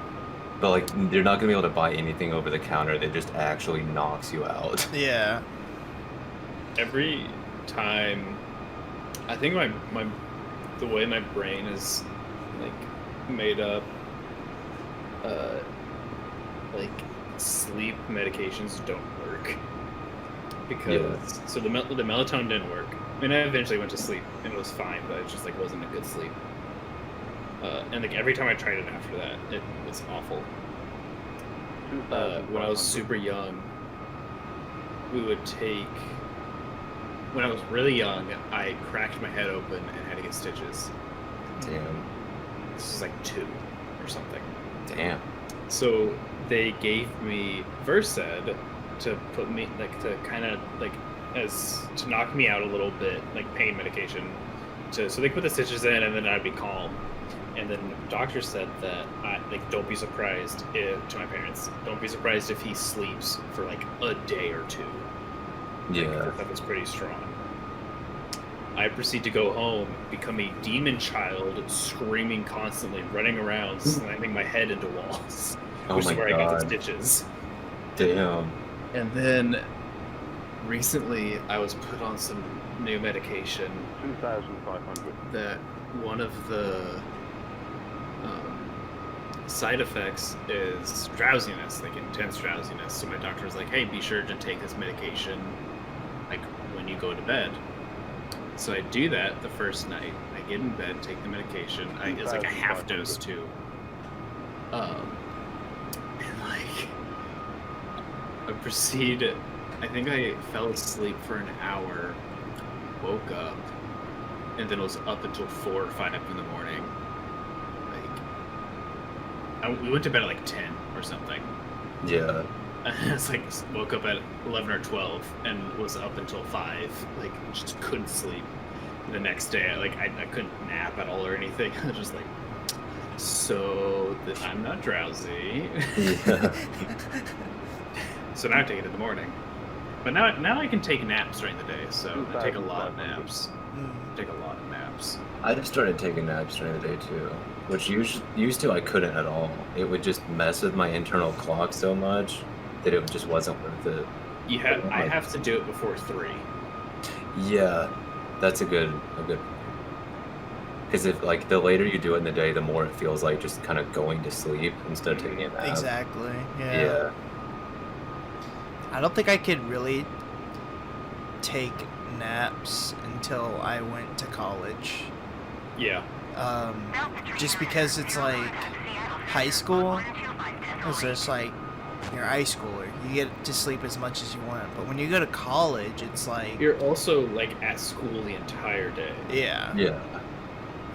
But like, you're not gonna be able to buy anything over the counter that just actually knocks you out. Yeah. Every time, I think the way my brain is like made up, like sleep medications don't work because so the melatonin didn't work. I mean, I eventually went to sleep and it was fine, but it just like wasn't a good sleep. And like every time I tried it after that, it was awful. When I was super young, when I was really young, I cracked my head open and had to get stitches. Damn. This was like 2 or something. Damn. So they gave me Versed to put me to kind of to knock me out a little bit, like pain medication. So they put the stitches in and then I'd be calm. And then the doctor said that don't be surprised to my parents. Don't be surprised if he sleeps for like a day or 2. Yeah. That was pretty strong. I proceed to go home, become a demon child, screaming constantly, running around, slamming my head into walls, which is where I got the stitches. Damn. And then recently, I was put on some new medication. 2,500. That one of the side effects is drowsiness, like intense drowsiness. So my doctor was like, "Hey, be sure to take this medication, like when you go to bed." So I do that the first night. I get in bed, take the medication. It's like a half dose too. And like I proceed. I think I fell asleep for an hour, woke up, and then was up until 4 or 5 in the morning. We went to bed at like 10 or something. Yeah. It's like woke up at 11 or 12 and was up until 5. Like just couldn't sleep. The next day, I couldn't nap at all or anything. I was just like, so that I'm not drowsy. Yeah. So now I take it in the morning. But now I can take naps during the day. So I take a lot of naps. Take a lot of naps. I've started taking naps during the day too, which used to I couldn't at all. It would just mess with my internal clock so much that it just wasn't worth it. I have to do it before 3. Yeah, that's a good because if like the later you do it in the day, the more it feels like just kind of going to sleep instead of taking a nap. Exactly. Yeah. I don't think I could really take naps until I went to college. Yeah. Just because it's like high school, it's just like you're a high schooler. You get to sleep as much as you want. But when you go to college, it's like You're also like at school the entire day. yeah. Yeah.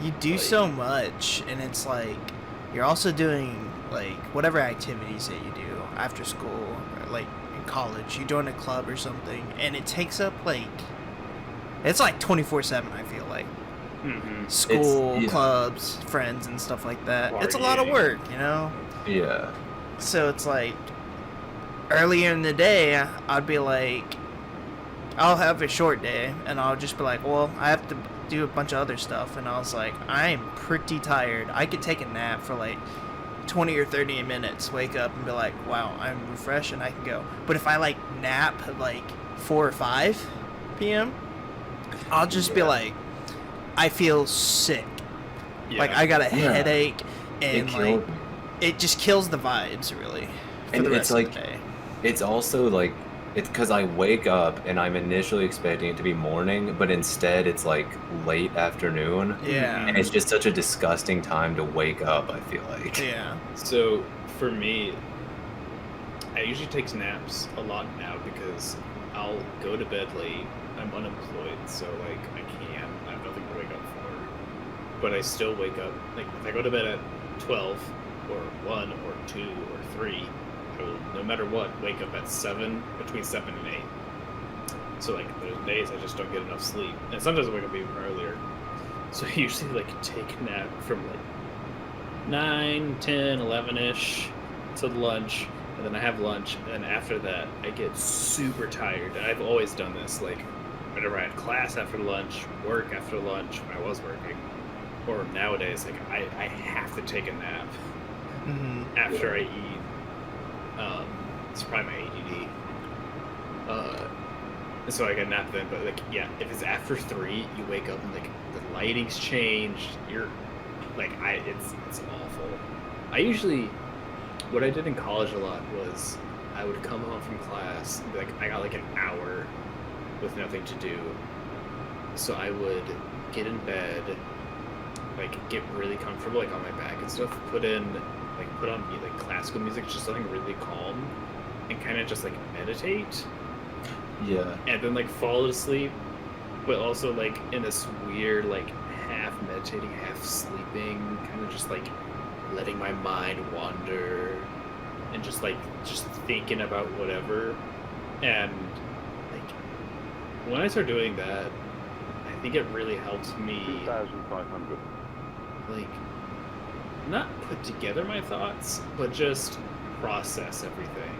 You do so much, and it's like you're also doing like whatever activities that you do after school, or like in college. You join a club or something, and it takes up like it's like 24/7. I feel like Mm-hmm. school, yeah. clubs, friends, and stuff like that. It's a lot of Partying. work, you know. Yeah. So it's like earlier in the day, I'd be like, I'll have a short day, and I'll just be like, well, I have to do a bunch of other stuff, and I was like, I'm pretty tired. I could take a nap for like 20 or 30 minutes, wake up and be like, wow, I'm refreshed and I can go. But if I like nap at like 4 or 5 p.m., I'll just be like, I feel sick. Yeah. Like I got a Yeah. headache, It and like killed me. it just kills the vibes really for And the it's rest like of the day. it's also like it's because I wake up and I'm initially expecting it to be morning, but instead it's like late afternoon. Yeah. And it's just such a disgusting time to wake up, I feel like. Yeah. So for me, I usually take naps a lot now because I'll go to bed late. I'm unemployed, so like I have nothing to wake up for. But I still wake up. Like if I go to bed at 12 or 1 or 2 or 3, I will, no matter what, wake up at 7, between 7 and 8. So like there's days I just don't get enough sleep, and sometimes I wake up even earlier. So I usually like take a nap from like 9, 10, 11-ish to lunch, and then I have lunch, and then after that I get super tired. And I've always done this, like whenever I had class after lunch, work after lunch when I was working, or nowadays, like I have to take a nap Hmm. after I eat. It's probably my ADD. So I got nap then, but like yeah, if it's after 3, you wake up and like the lighting's changed. You're like it's awful. I usually what I did in college a lot was I would come home from class and be like I got like an hour with nothing to do. So I would get in bed, like get really comfortable, like on my back and stuff, put on like classical music, just something really calm, and kind of just like meditate, Yeah. and then like fall asleep, but also like in this weird like half meditating, half sleeping, kind of just like letting my mind wander and just thinking about whatever. And like when I start doing that, I think it really helps me 2,500. like not put together my thoughts, but just process everything.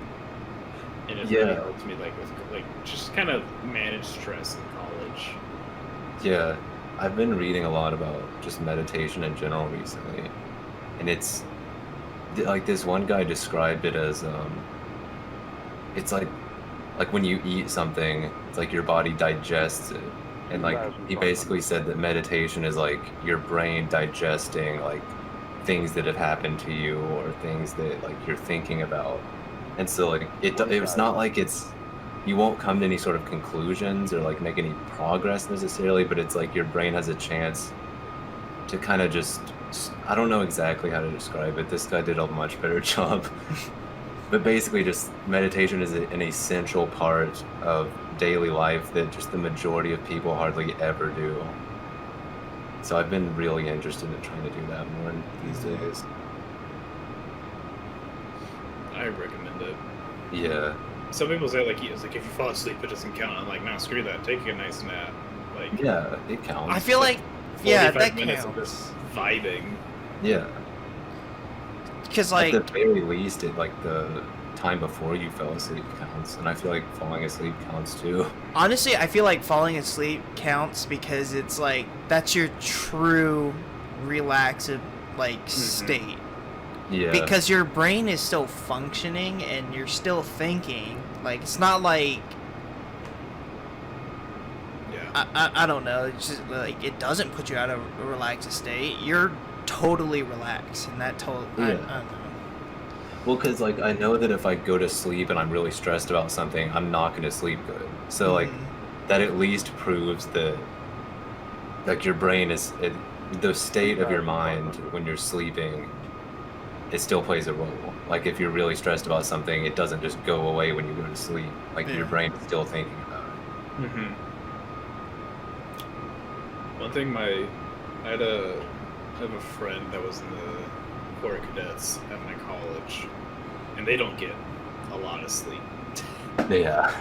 And it really Yeah. helps me like with like just kind of manage stress in college. Yeah. I've been reading a lot about just meditation in general recently. And it's like this one guy described it as it's like when you eat something, it's like your body digests it. And like he basically said that meditation is like your brain digesting like things that have happened to you or things that like you're thinking about. And so like it's not like you won't come to any sort of conclusions or like make any progress necessarily, but it's like your brain has a chance to kind of just, I don't know exactly how to describe it. This guy did a much better job. But basically just meditation is an essential part of daily life that just the majority of people hardly ever do. So I've been really interested in trying to do that more these days. I recommend it. Yeah. Some people say like if you fall asleep it doesn't count. I'm like, no, screw that. Take a nice nap. Like Yeah, it counts. I feel like, 45 that minutes of counts. just vibing. Yeah. Because, At like, the very least, it like the time before you fell asleep counts, and I feel like falling asleep counts too. honestly, I feel like falling asleep counts because it's like that's your true relaxed state. Yeah. Because your brain is still functioning and you're still thinking. Like, it's not like Yeah. I don't know. It's just like it doesn't put you out of a relaxed state. You're totally relaxed, and that I don't know. Well, because like I know that if I go to sleep and I'm really stressed about something, I'm not going to sleep good. So like that at least proves that like your brain the state of your mind when you're sleeping, it still plays a role. Like if you're really stressed about something, it doesn't just go away when you go to sleep. Like your brain is still thinking about it. Mm-hmm. One thing I have a friend that was in the Corps of Cadets at my college, and they don't get a lot of sleep. Yeah.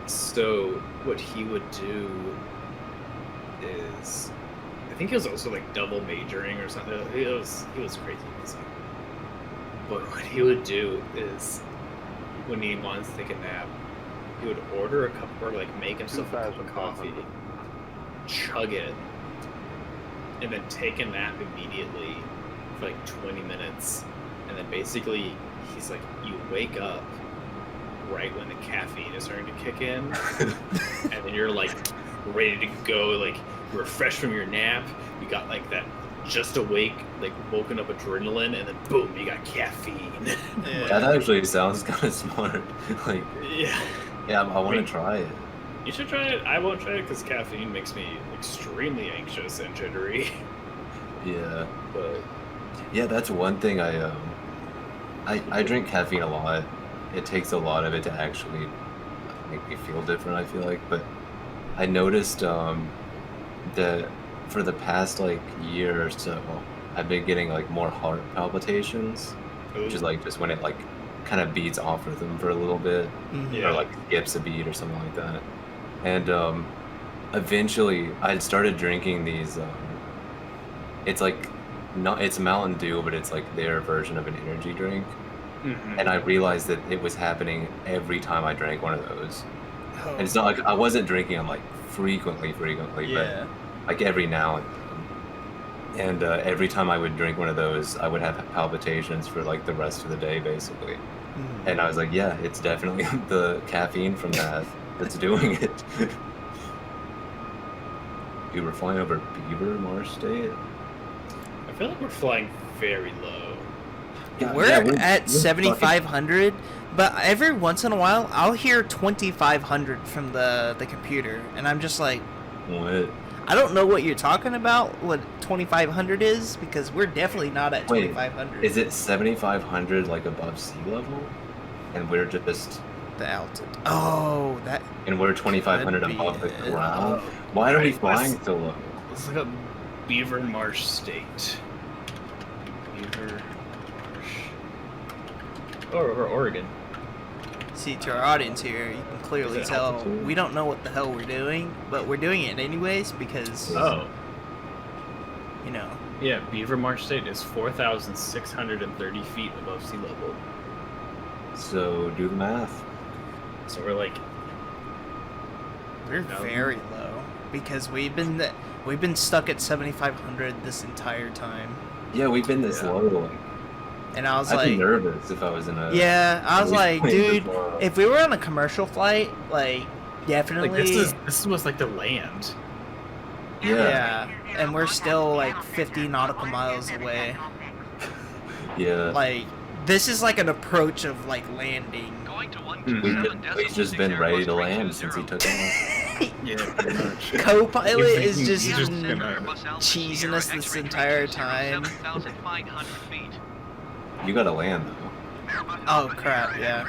So what he would do is, I think he was also like double majoring or something. He was crazy. But what he would do is, when he wanted to take a nap, he would order a cup or like make himself a cup of coffee, chug it, and then take a nap immediately for like 20 minutes. And then basically, he's like, you wake up right when the caffeine is starting to kick in, and then you're like ready to go, like refreshed from your nap. You got like that just awake, like woken up adrenaline, and then boom, you got caffeine. That actually sounds kind of smart. Like, Yeah. I want to try it. You should try it. I won't try it because caffeine makes me extremely anxious and jittery. Yeah. But Yeah, that's one thing I drink caffeine a lot. It takes a lot of it to actually make me feel different, I feel like. But I noticed that for the past like year or so, I've been getting like more heart palpitations, which is like just when it like kind of beats off rhythm for a little bit, Yeah. or like skips a beat or something like that. And eventually I started drinking these it's like it's Mountain Dew, but it's like their version of an energy drink. And I realized that it was happening every time I drank one of those. And it's not like I wasn't drinking them like frequently, Yeah. but like every now and then. And every time I would drink one of those, I would have palpitations for like the rest of the day, basically. And I was like, yeah, it's definitely the caffeine from that that's doing it. We were flying over Beaver Marsh State. I feel like we're flying very low. We're Yeah, at fucking- 7,500, but every once in a while, I'll hear 2,500 from the computer, and I'm just like, What? I don't know what you're talking about, what 2,500 is, because we're definitely not at Wait, 2,500. Is it 7,500 like above sea level? And we're just the altitude? Oh, that. and we're 2,500 Could be above the it. ground. Why are we Right, flying let's- so low? Let's look up Beaver Marsh State. Beaver Marsh. Oh, we're Oregon. See, to our audience here, you can clearly Is it tell altitude? we don't know what the hell we're doing, but we're doing it anyways because, Oh, you know. yeah. Beaver Marsh State is 4,630 feet above sea level. So do the math. So we're like, We're No. very low because we've been stuck at 7,500 this entire time, Yeah, we've been this Yeah. low. and I was I'd be like, nervous if I was in a. yeah, I was we like, played dude, before. if we were on a commercial flight, like, definitely, like this was like the land. yeah, and we're still like 50 nautical miles away. Yeah. Like, this is like an approach of like landing. We've just been ready to land since he took off. Yeah, pretty much. Co-pilot is He's just just gonna- cheesing us this entire time. You gotta land though. Oh crap! Yeah,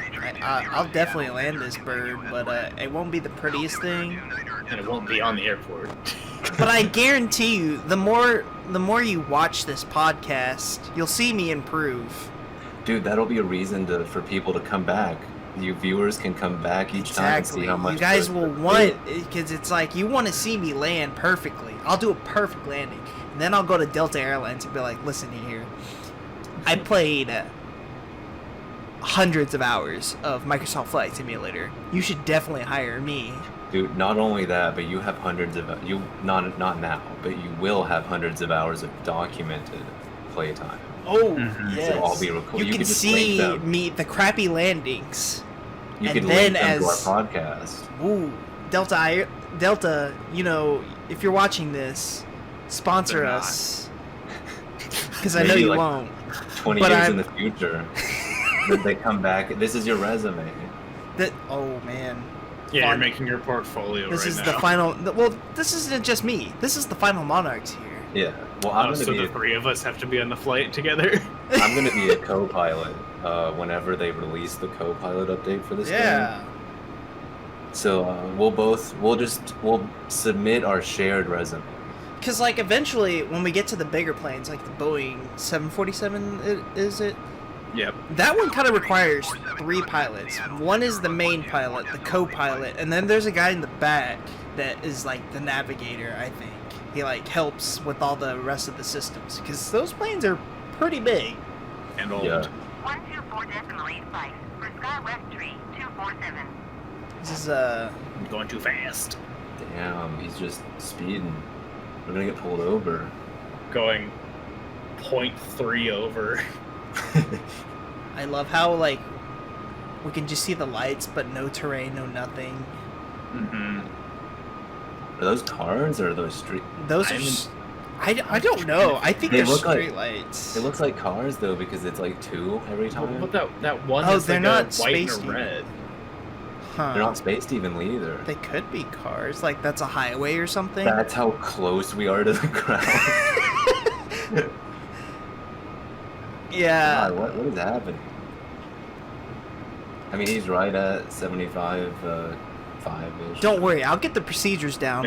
I'll definitely land this bird, but it won't be the prettiest thing. And it won't be on the airport. But I guarantee you, the more you watch this podcast, you'll see me improve. Dude, that'll be a reason for people to come back. You viewers can come back each time and see how much you guys will want, because it's like you want to see me land perfectly. I'll do a perfect landing, and then I'll go to Delta Airlines and be like, "Listen here, I played hundreds of hours of Microsoft Flight Simulator. You should definitely hire me." Dude, not only that, but you have hundreds of not now, but you will have hundreds of hours of documented playtime. Oh, yes. It'll all be recorded. You can just see me the crappy landings. You and can then link them to as our podcast. Ooh, Delta, you know, if you're watching this, sponsor They're us. Because I know Maybe you like won't. 20 But years in the future, that they come back. This is your resume. Oh man. Yeah, Fun. you're making your portfolio This right is now. the final. Well, this isn't just me. This is the final Monarchs here. Yeah. Well, I'm so gonna the be. three of us have to be on the flight together. I'm gonna be a co-pilot whenever they release the co-pilot update for this game. Yeah. So we'll submit our shared resume. Because like eventually, when we get to the bigger planes, like the Boeing 747, is it? Yep. That one kind of requires 3 pilots. One is the main pilot, the co-pilot, and then there's a guy in the back that is like the navigator, I think. He like helps with all the rest of the systems because those planes are pretty big. And old. Yeah. 124.85 for SkyWest Tree 247. This is I'm going too fast. Damn, he's just speeding. We're gonna get pulled over. Going 0.3 over. I love how like we can just see the lights but no terrain, no nothing. Mm-hmm. Are those cars or are those street? Those are I don't know. I think They they're look like- street lights. It looks like cars though because it's like 2 every time. What that one Oh, is they're like not a white and spaced a red. Huh. They're not spaced evenly either. They could be cars. Like that's a highway or something. That's how close we are to the ground. Yeah. God, what is happening? I mean, he's right at 75, 5-ish. Don't worry, I'll get the procedures down.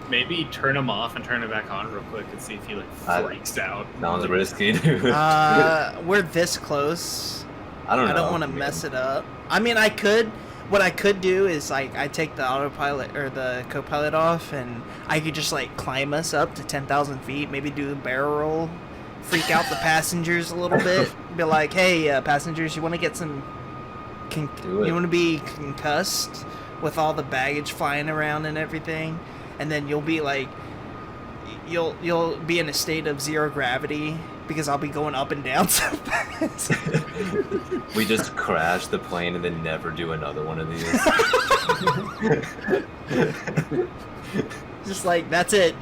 Maybe turn him off and turn it back on real quick and see if he like freaks out. Sounds risky, dude. We're this close. I don't know. I don't want to mess it up. I mean, I could. What I could do is like I take the autopilot or the co-pilot off, and I could just like climb us up to 10,000 feet. Maybe do a barrel roll, freak out the passengers a little bit. Be like, hey, passengers, you want to get some? Do it. You want to be concussed with all the baggage flying around and everything, and then you'll be like, you'll be in a state of zero gravity because I'll be going up and down so fast. We just crash the plane and then never do another one of these. Just like that's it.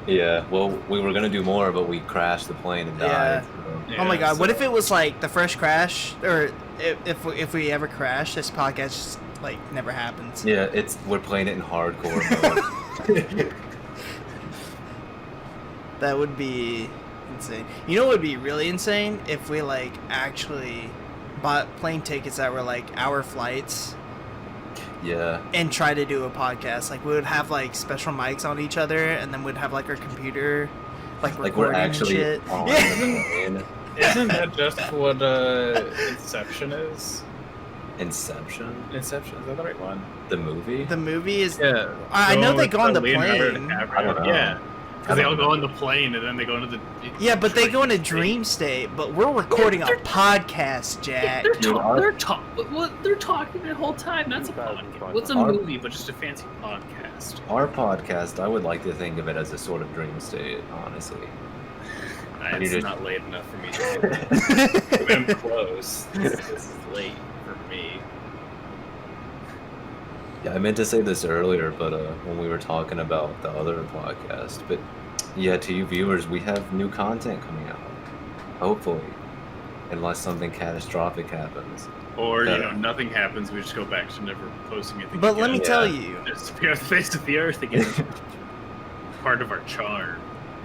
Yeah, well, we were gonna do more, but we crashed the plane and died. So. Oh my god, what so- if it was like the fresh crash, or if we ever crash, this podcast just like never happens. Yeah, we're playing it in hardcore mode. That would be insane. You know what would be really insane? If we like actually bought plane tickets that were like hour flights Yeah. and try to do a podcast. Like we would have like special mics on each other, and then we'd have like our computer like Like we're recording actually and shit. on Yeah. the plane. Isn't that just what Inception is? Inception? Inception, is that the right one? The movie? The movie is. Yeah. I know they with go on the Leonardo plane. DiCaprio. I don't know. Yeah. Because they all go on the plane and then they go into the. Yeah, but they go into state. dream state. But we're recording a podcast, Jack. They're, Dude, our- they're talking the whole time. That's a podcast. What's a Our- movie but just a fancy podcast? Our podcast, I would like to think of it as a sort of dream state, honestly. It's just- not late enough for me to. I'm close. This is late for me. Yeah, I meant to say this earlier, but when we were talking about the other podcast, but yeah, to you viewers, we have new content coming out. Hopefully, unless something catastrophic happens. Or, Yeah. you know, nothing happens, we just go back to never posting anything But again. let me Yeah. tell you, Disappear off the face of the earth again. Part of our charm.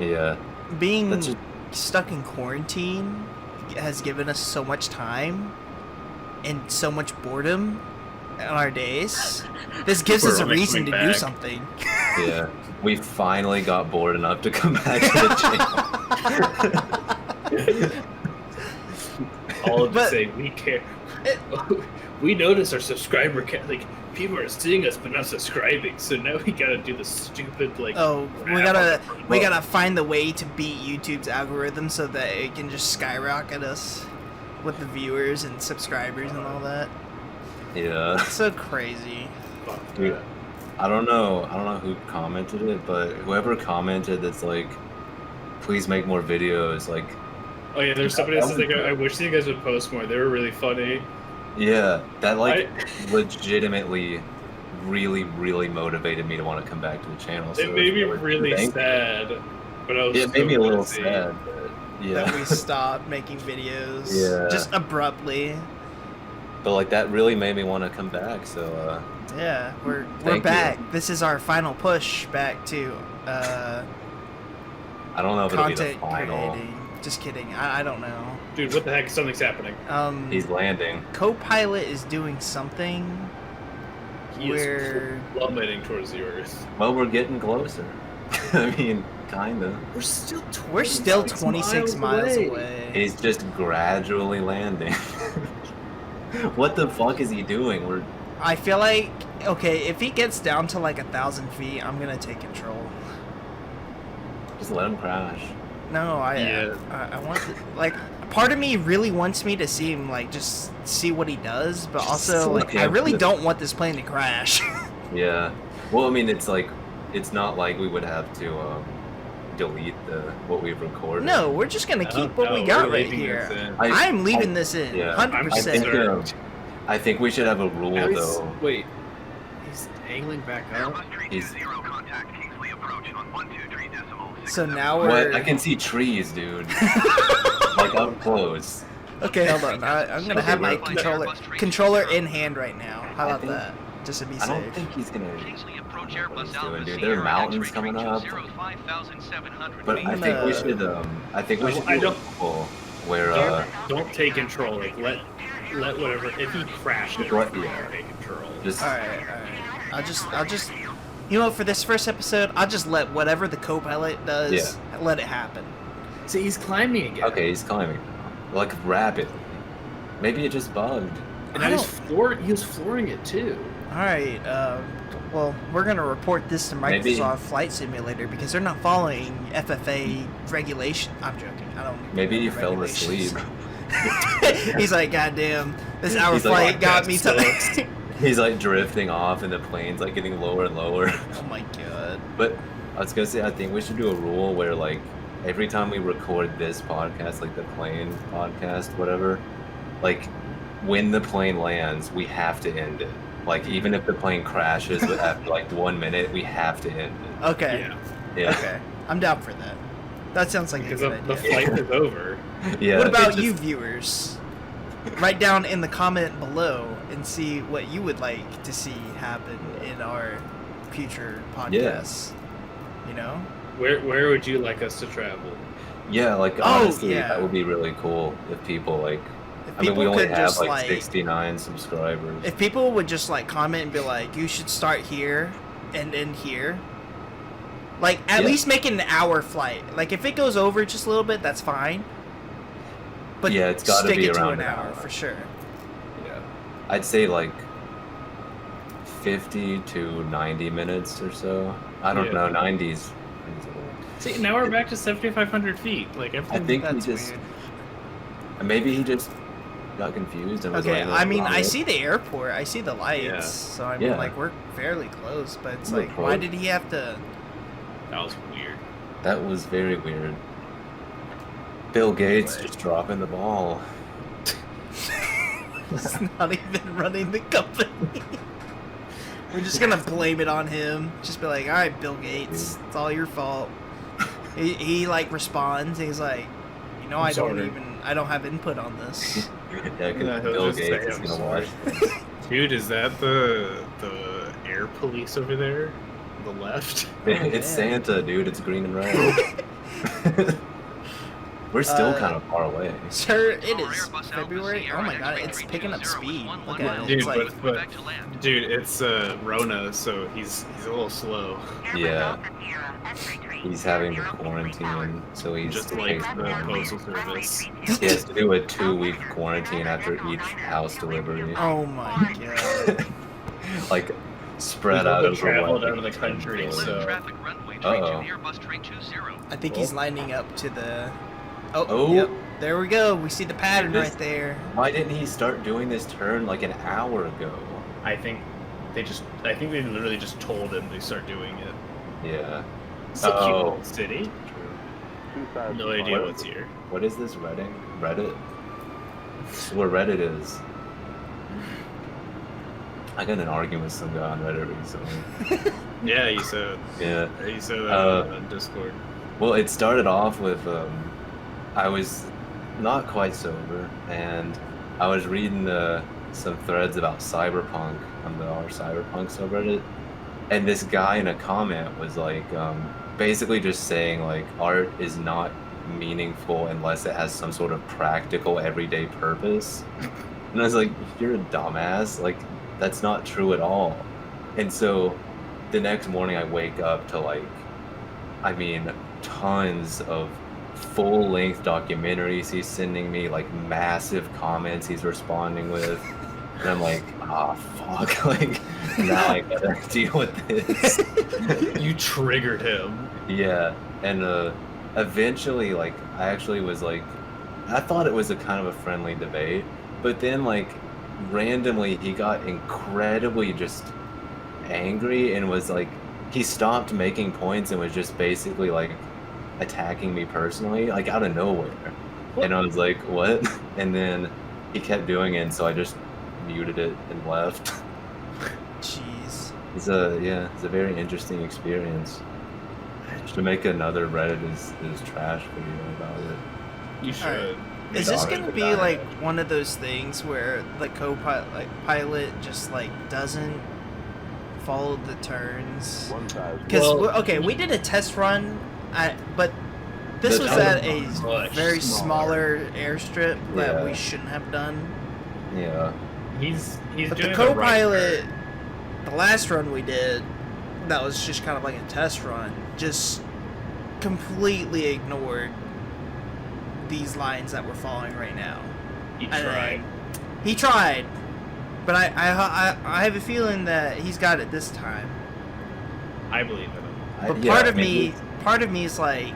Yeah, being That's just- stuck in quarantine has given us so much time and so much boredom on our days. This gives us a We're only reason to coming do back. something. Yeah, we finally got bored enough to come back to the channel. All of But- to say we care. We notice our subscriber count. Like people are seeing us but not subscribing, so now we gotta do the stupid like. Oh, we crap gotta on the- we gotta find the way to beat YouTube's algorithm so that it can just skyrocket us with the viewers and subscribers and all that. Yeah. It's so crazy. Fuck Dude, that. I don't know who commented it, but whoever commented that's like, please make more videos. Like, Oh yeah, there's somebody that that says was like, good. I wish you guys would post more. They were really funny. yeah, that like legitimately, really motivated me to want to come back to the channel. So It made me it's really thank you. sad, but I was. It made me a so little busy. sad. But That we yeah, stopped making videos Yeah. just abruptly. but like that really made me want to come back. So Yeah, we're Thank you. back. This is our final push back to I don't know if it'll be the content final. creating. Just kidding. I don't know. Dude, what the heck? Something's happening. He's landing. Copilot is doing something He where is plummeting towards the earth. Well, we're getting closer. I mean, kinda. We're still we're still 26 miles away. He's just gradually landing. What the fuck is he doing? We're I feel like, okay, if he gets down to like 1,000 feet, I'm gonna take control. just let him crash. No, I want to, like, part of me really wants me to see him, like, just see what he does, but also, like, Okay, I really but- don't want this plane to crash. Yeah. Well, I mean, it's like, it's not like we would have to delete what we've recorded. No, we're just gonna keep what we No, got we're right leaving here. this in. I'm leaving this in, yeah, 100%. I think we should have a rule Now he's- though. Wait, he's angling back up. He's, So now what? we're... I can see trees, dude. Like up close. Okay, hold on. I'm gonna Okay, have my we're- controller in hand right now. How about think- that? Just to be I don't safe. think he's gonna. What he's doing, dude. There are mountains coming up. But I think we should. I think we should I do a don't- rule where Don't take control. Like let whatever. If he crashes, What- you yeah. take control. just Alright. I'll just, you know, for this first episode, I'll just let whatever the co-pilot does, let it happen. See, he's climbing again. okay. He's climbing, like rapidly. Maybe it just bugged. And I now don't- he was flooring it too. Alright, well, we're gonna report this to Microsoft Maybe- Flight Simulator because they're not following FFA regulation. I'm joking. I don't. Maybe he know fell regulations. asleep. He's like, God damn, this hour He's like, flight got me "Podcast to. He's like drifting off, and the plane's like getting lower and lower. Oh my god. But I was gonna say, I think we should do a rule where like every time we record this podcast, like the plane podcast, whatever, like when the plane lands, we have to end it. Like even if the plane crashes after like 1 minute, we have to end it. Okay. Yeah, Yeah. Okay. I'm down for that. That sounds like a because good the idea. flight is over. Yeah. What about it just- you, viewers? Write down in the comment below and see what you would like to see happen in our future podcasts. You know? Where would you like us to travel? Yeah, like Oh, honestly, yeah. that would be really cool if people like. If I mean, people we only could have just like 69 subscribers. if people would just like comment and be like, you should start here and end here. Like at Yeah. least make it an hour flight. Like if it goes over just a little bit, that's fine. But Yeah, it's gotta stick be it to around an an hour hour. for sure. Yeah, I'd say like 50 to 90 minutes or so. I don't Yeah. know, 90s. See, now we're back to 7,500 feet. Like I everything. think That's he just weird. maybe he just got confused and was Okay, like, I mean, I "Let's see the airport, I see the lights, Yeah. so I mean, Yeah. like, we're fairly close, but it's We're like, why close. did he have to... That was weird. That was very weird. Bill Gates just dropping the ball. He's not even running the company. We're just gonna blame it on him. Just be like, alright, Bill Gates, it's all your fault. He like, responds, he's like, you know, I'm I don't sorry. have input on this. Yeah, 'cause Yeah, he'll Bill just say, Gates is "I'm gonna sorry." watch. Dude, is that the air police over there? On the left? It's man. Santa, dude. It's green and red. We're still kind of far away. Sir, it is February. Oh my god, it's picking up speed. Look at it. Dude, It's like, dude, it's Rona, so he's a little slow. Yeah. He's having to quarantine, so he's Just like the postal service. he has to do a 2-week quarantine after each house delivery. oh my god. Like spread out over traveled like, out of the country, so Uh-oh. I think he's lining up to the. Oh, Oh. yep. There we go. We see the pattern This- right there. Why didn't he start doing this turn like an hour ago? I think they literally just told him to start doing it. Yeah. It's a cute Oh. little city. No idea what's here. What is this Redding? Reddit? This is where Reddit is. I got in an argument with some guy on Reddit recently. Yeah, you said Yeah. that on Discord. Well, it started off with I was not quite sober, and I was reading some threads about cyberpunk on our cyberpunk subreddit, and this guy in a comment was like, basically just saying like art is not meaningful unless it has some sort of practical everyday purpose. And I was like, you're a dumbass. Like, that's not true at all. And so the next morning I wake up to like, I mean, tons of full-length documentaries he's sending me, like massive comments he's responding with. And I'm like, ah, fuck. Like, now I gotta deal with this. You triggered him. Yeah. And eventually, like, I actually was like, I thought it was a kind of a friendly debate, but then like randomly he got incredibly just angry and was like, he stopped making points and was just basically like attacking me personally, like out of nowhere. And I was like, what? And then he kept doing it, and so I just muted it and left. Jeez. It's a very interesting experience. To make another Reddit is trash video about it. You should. Is this Sorry, gonna be guy. like one of those things where the co-pilot pilot just like doesn't follow the turns? Because Well, okay, we did a test run, but this The was other at a much very smaller. smaller airstrip that Yeah. we shouldn't have done. Yeah. He's But doing the right co-pilot, turn. the last run we did, that was just kind of like a test run, just completely ignored these lines that we're following right now. He And tried. He tried, but I have a feeling that he's got it this time. I believe in him. But Yeah, part I of mean, me is like,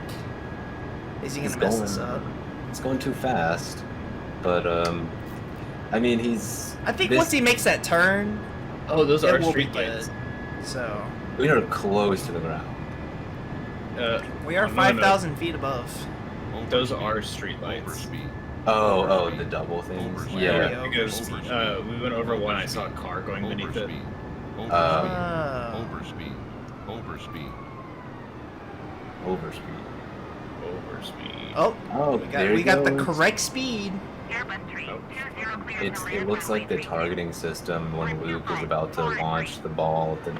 is he gonna mess this up? It's going too fast. But I mean, I think this- once he makes that turn, Oh, those it are will be street good. lights. So we are close to the ground. we are no, 5,000 feet above. Those are street lights. Oh, the double things. There we Yeah. go. Because we went over one, I saw a car going beneath it. Oh. Overspeed. Overspeed. Oh, Oh, there we got the goes. correct speed. It looks like the targeting system when Luke is about to launch the ball, the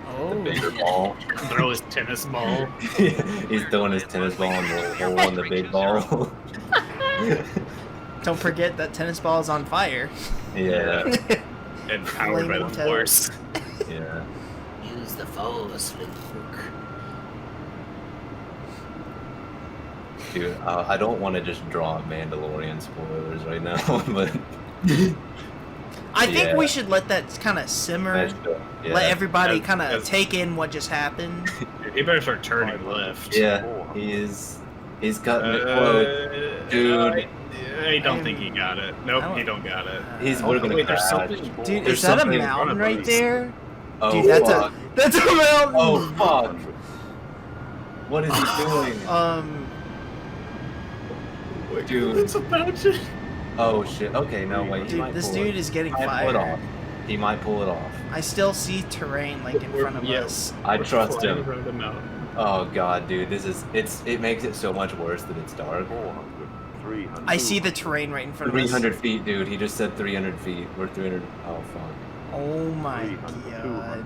bigger ball. Throw his tennis ball. He's throwing his tennis ball in the hole in the big ball. Don't forget that tennis ball is on fire. Yeah, And powered by Flaming the toes. force. yeah. Use the force, Luke. Dude, I don't want to just draw Mandalorian spoilers right now, but I think Yeah. we should let that kind of simmer. yeah. Let everybody As- kind of as- take in what just happened. He better start turning left. Yeah, he's cutting it close. Dude. I don't think he got it. Nope, I don't- he don't got it. He's Oh, we're gonna wait, there's crash. something. Dude, There's is that a something in front mountain of right us. there? Oh, Dude, that's fuck. that's a mountain. Oh fuck! What is he doing? Dude. It's about to. Oh shit. Okay, no wait. He Dude, might this pull dude it. is getting He might pull it fired. off. He might pull it off. I still see terrain like in front of us. I trust him. Around the mountain. Oh god, dude, it makes it so much worse that it's dark. I see the terrain right in front of us. 300 feet, dude. He just said 300 feet. We're 300. Oh fuck. Oh my god. 200.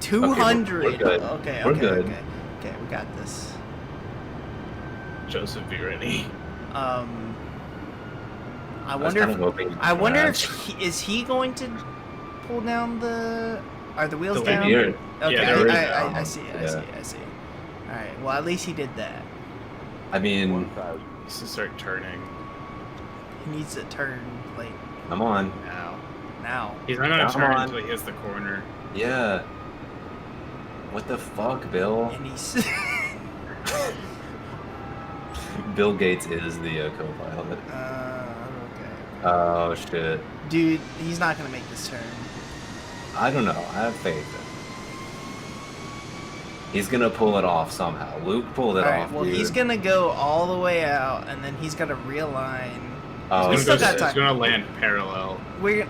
200. We're good. Okay, We're okay, good. okay. Okay, we got this. Joseph, be ready. I was wonder kind if of hoping I wonder if crash. is he going to pull down the? Are the wheels The down? Here. Okay, Yeah, they're I see. I see. All right. Well, at least he did that. I mean, Needs to start turning He needs to turn like come on. now. now. He's not gonna Come turn on. until he hits the corner. Yeah. What the fuck, Bill? And he's Bill Gates is the co-pilot. okay. Oh shit. Dude, he's not gonna make this turn. I don't know. I have faith in him. He's gonna pull it off somehow. Luke pulled it All right. off. Well, dude. he's gonna go all the way out, and then he's gonna realign. Oh, We He's still gonna, got go, time. he's gonna land parallel. We're.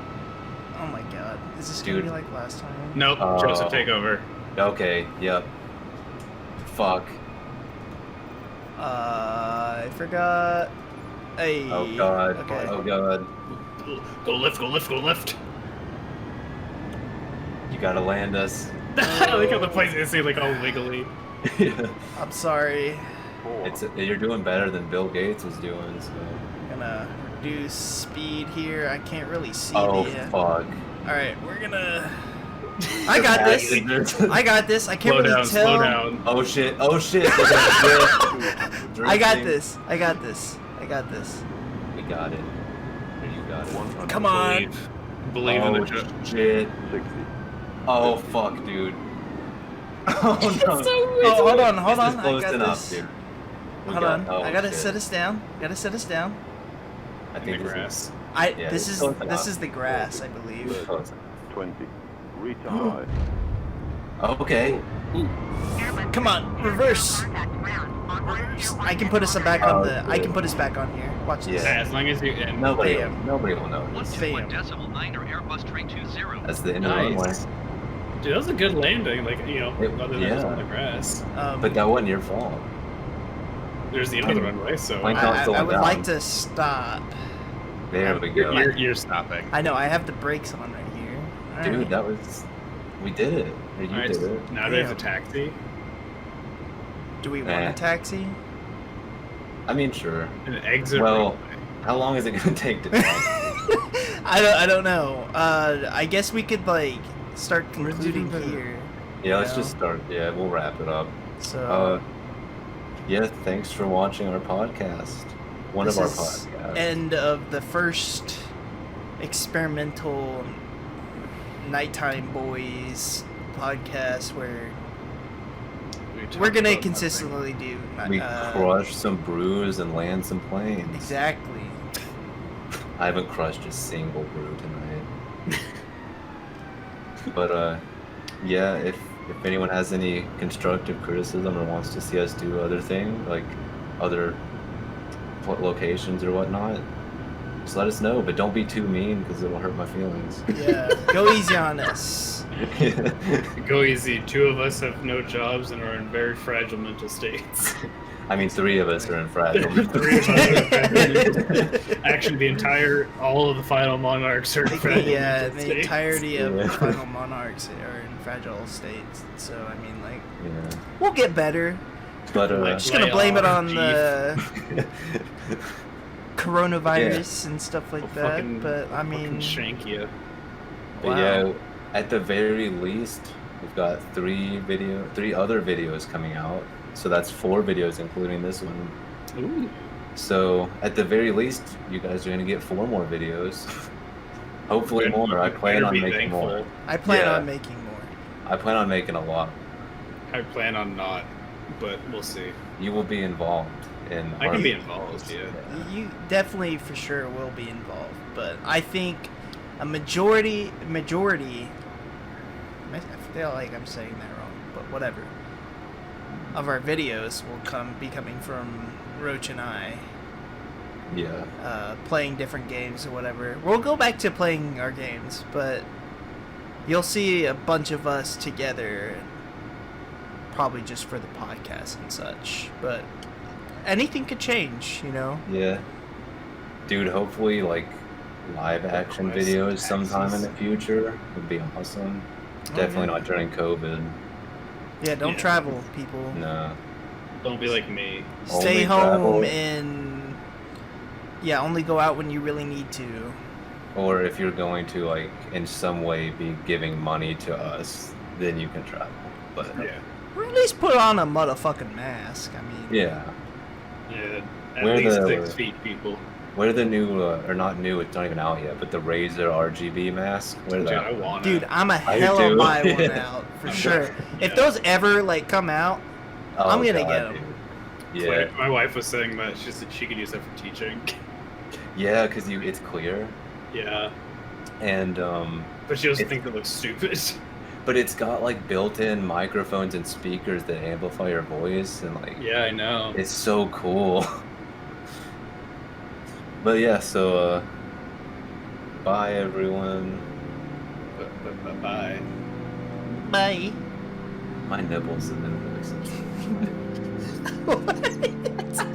Oh my god. Is this gonna Dude. be like last time? Nope. Oh. Joseph, take over. Okay. Yep. Fuck. I forgot. Hey. Oh god. Okay. Oh god. Go lift. Go lift. Go lift. You gotta land us. I like how the place is like all wiggly. I'm sorry. You're doing better than Bill Gates was doing. So. Gonna reduce speed here. I can't really see Oh the. fuck. All right, we're gonna. I got this. I got this. I can't Slow really down. tell. Slow down. Oh shit. Oh shit. I got this. I got this. I got this. We got it. You got it. Come on. Believe in Oh the joke. shit. Oh fuck, dude. Oh no. Oh, hold on. Hold This on. is I close got enough, this. dude. We Hold on. oh, I gotta shit. set us down. Gotta set us down. I In think the this grass. Yeah, This it's is close this enough. is the grass, I believe. is close 20. Retard. enough. Okay. Come on, reverse. I can put us back on the. I can put us back on here. Watch this. Yeah. As long as you. And Nobody Bam. will know. Bam. That's the end of the runway. nice. Dude, that was a good landing. Like It- other than just yeah. on the grass. But that wasn't your fault. There's the end of the runway, so Mine- I would down. like to stop. There we go. you're stopping. I know I have the brakes on right here. All Dude, right. that was. We did it. Or you All right, did it. now there's a Damn. taxi. Do we want a Nah. taxi? I mean, sure. An exit. Well, runway. how long is it gonna take to talk? I don't know. I guess we could like start concluding here. Yeah, let's know? just start. Yeah, we'll wrap it up. So Yeah, thanks for watching our podcast. One of our this is podcasts. end of the first experimental Nighttime Boys podcast where We we're talked gonna about consistently do. We crush some brews and land some planes. Exactly. I haven't crushed a single brew tonight. But yeah, if anyone has any constructive criticism or wants to see us do other things, like other locations or whatnot, just let us know. But don't be too mean because it'll hurt my feelings. Yeah. Go easy on us. nothing. Go easy. 2 of us have no jobs and are in very fragile mental states. I mean, 3 of us are in fragile. 3 of us are in fragile mental states. Actually, all of the final monarchs are in fragile Yeah, mental the states. entirety of Yeah. the final monarchs are in fragile states. So I mean, like, Yeah. we'll get better. But Just gonna blame it on Chief. the coronavirus and stuff like I'll that. fucking- But I fucking mean, shank you. But wow. yeah, at the very least, we've got 3 other videos coming out. So that's 4 videos, including this one. Ooh. So at the very least, you guys are gonna get 4 more videos. Hopefully Better- more. I plan better on be making thankful. more. I plan yeah. on making more. I plan on making a lot. I plan on not, but we'll see. You will be involved in. I our- can be involved, yeah. You definitely for sure will be involved, but I think a majority. I feel like I'm saying that wrong, but whatever. Of our videos will be coming from Roach and I. Yeah. Playing different games or whatever. We'll go back to playing our games, but you'll see a bunch of us together, probably just for the podcast and such. But anything could change, you know? Yeah. Dude, hopefully, like, live action Request videos sometime in access. the future would be awesome. Definitely not during COVID. Yeah, don't Yeah. travel, people. No. Don't be like me. Stay Only home travel. and Yeah, only go out when you really need to. Or if you're going to like in some way be giving money to us, then you can travel. But Yeah. Or at least put on a motherfucking mask. I mean, yeah, Yeah. At Where least the- 6 feet, people. where the new or not new? It's not even out yet. But the Razer RGB mask. Where Dude, that? I want dude, it. I'm a I hella do. buy one out for I'm sure. definitely- If yeah. those ever like come out, Oh, I'm gonna God, get 'em. dude. Claire, Yeah, my wife was saying that she could use that for teaching. yeah, because it's clear Yeah. and But she doesn't It's- think it looks stupid. but it's got like built-in microphones and speakers that amplify your voice and like Yeah, I know. it's so cool. But yeah, so bye everyone. Bye. bye. My nipples have been really sensitive. What?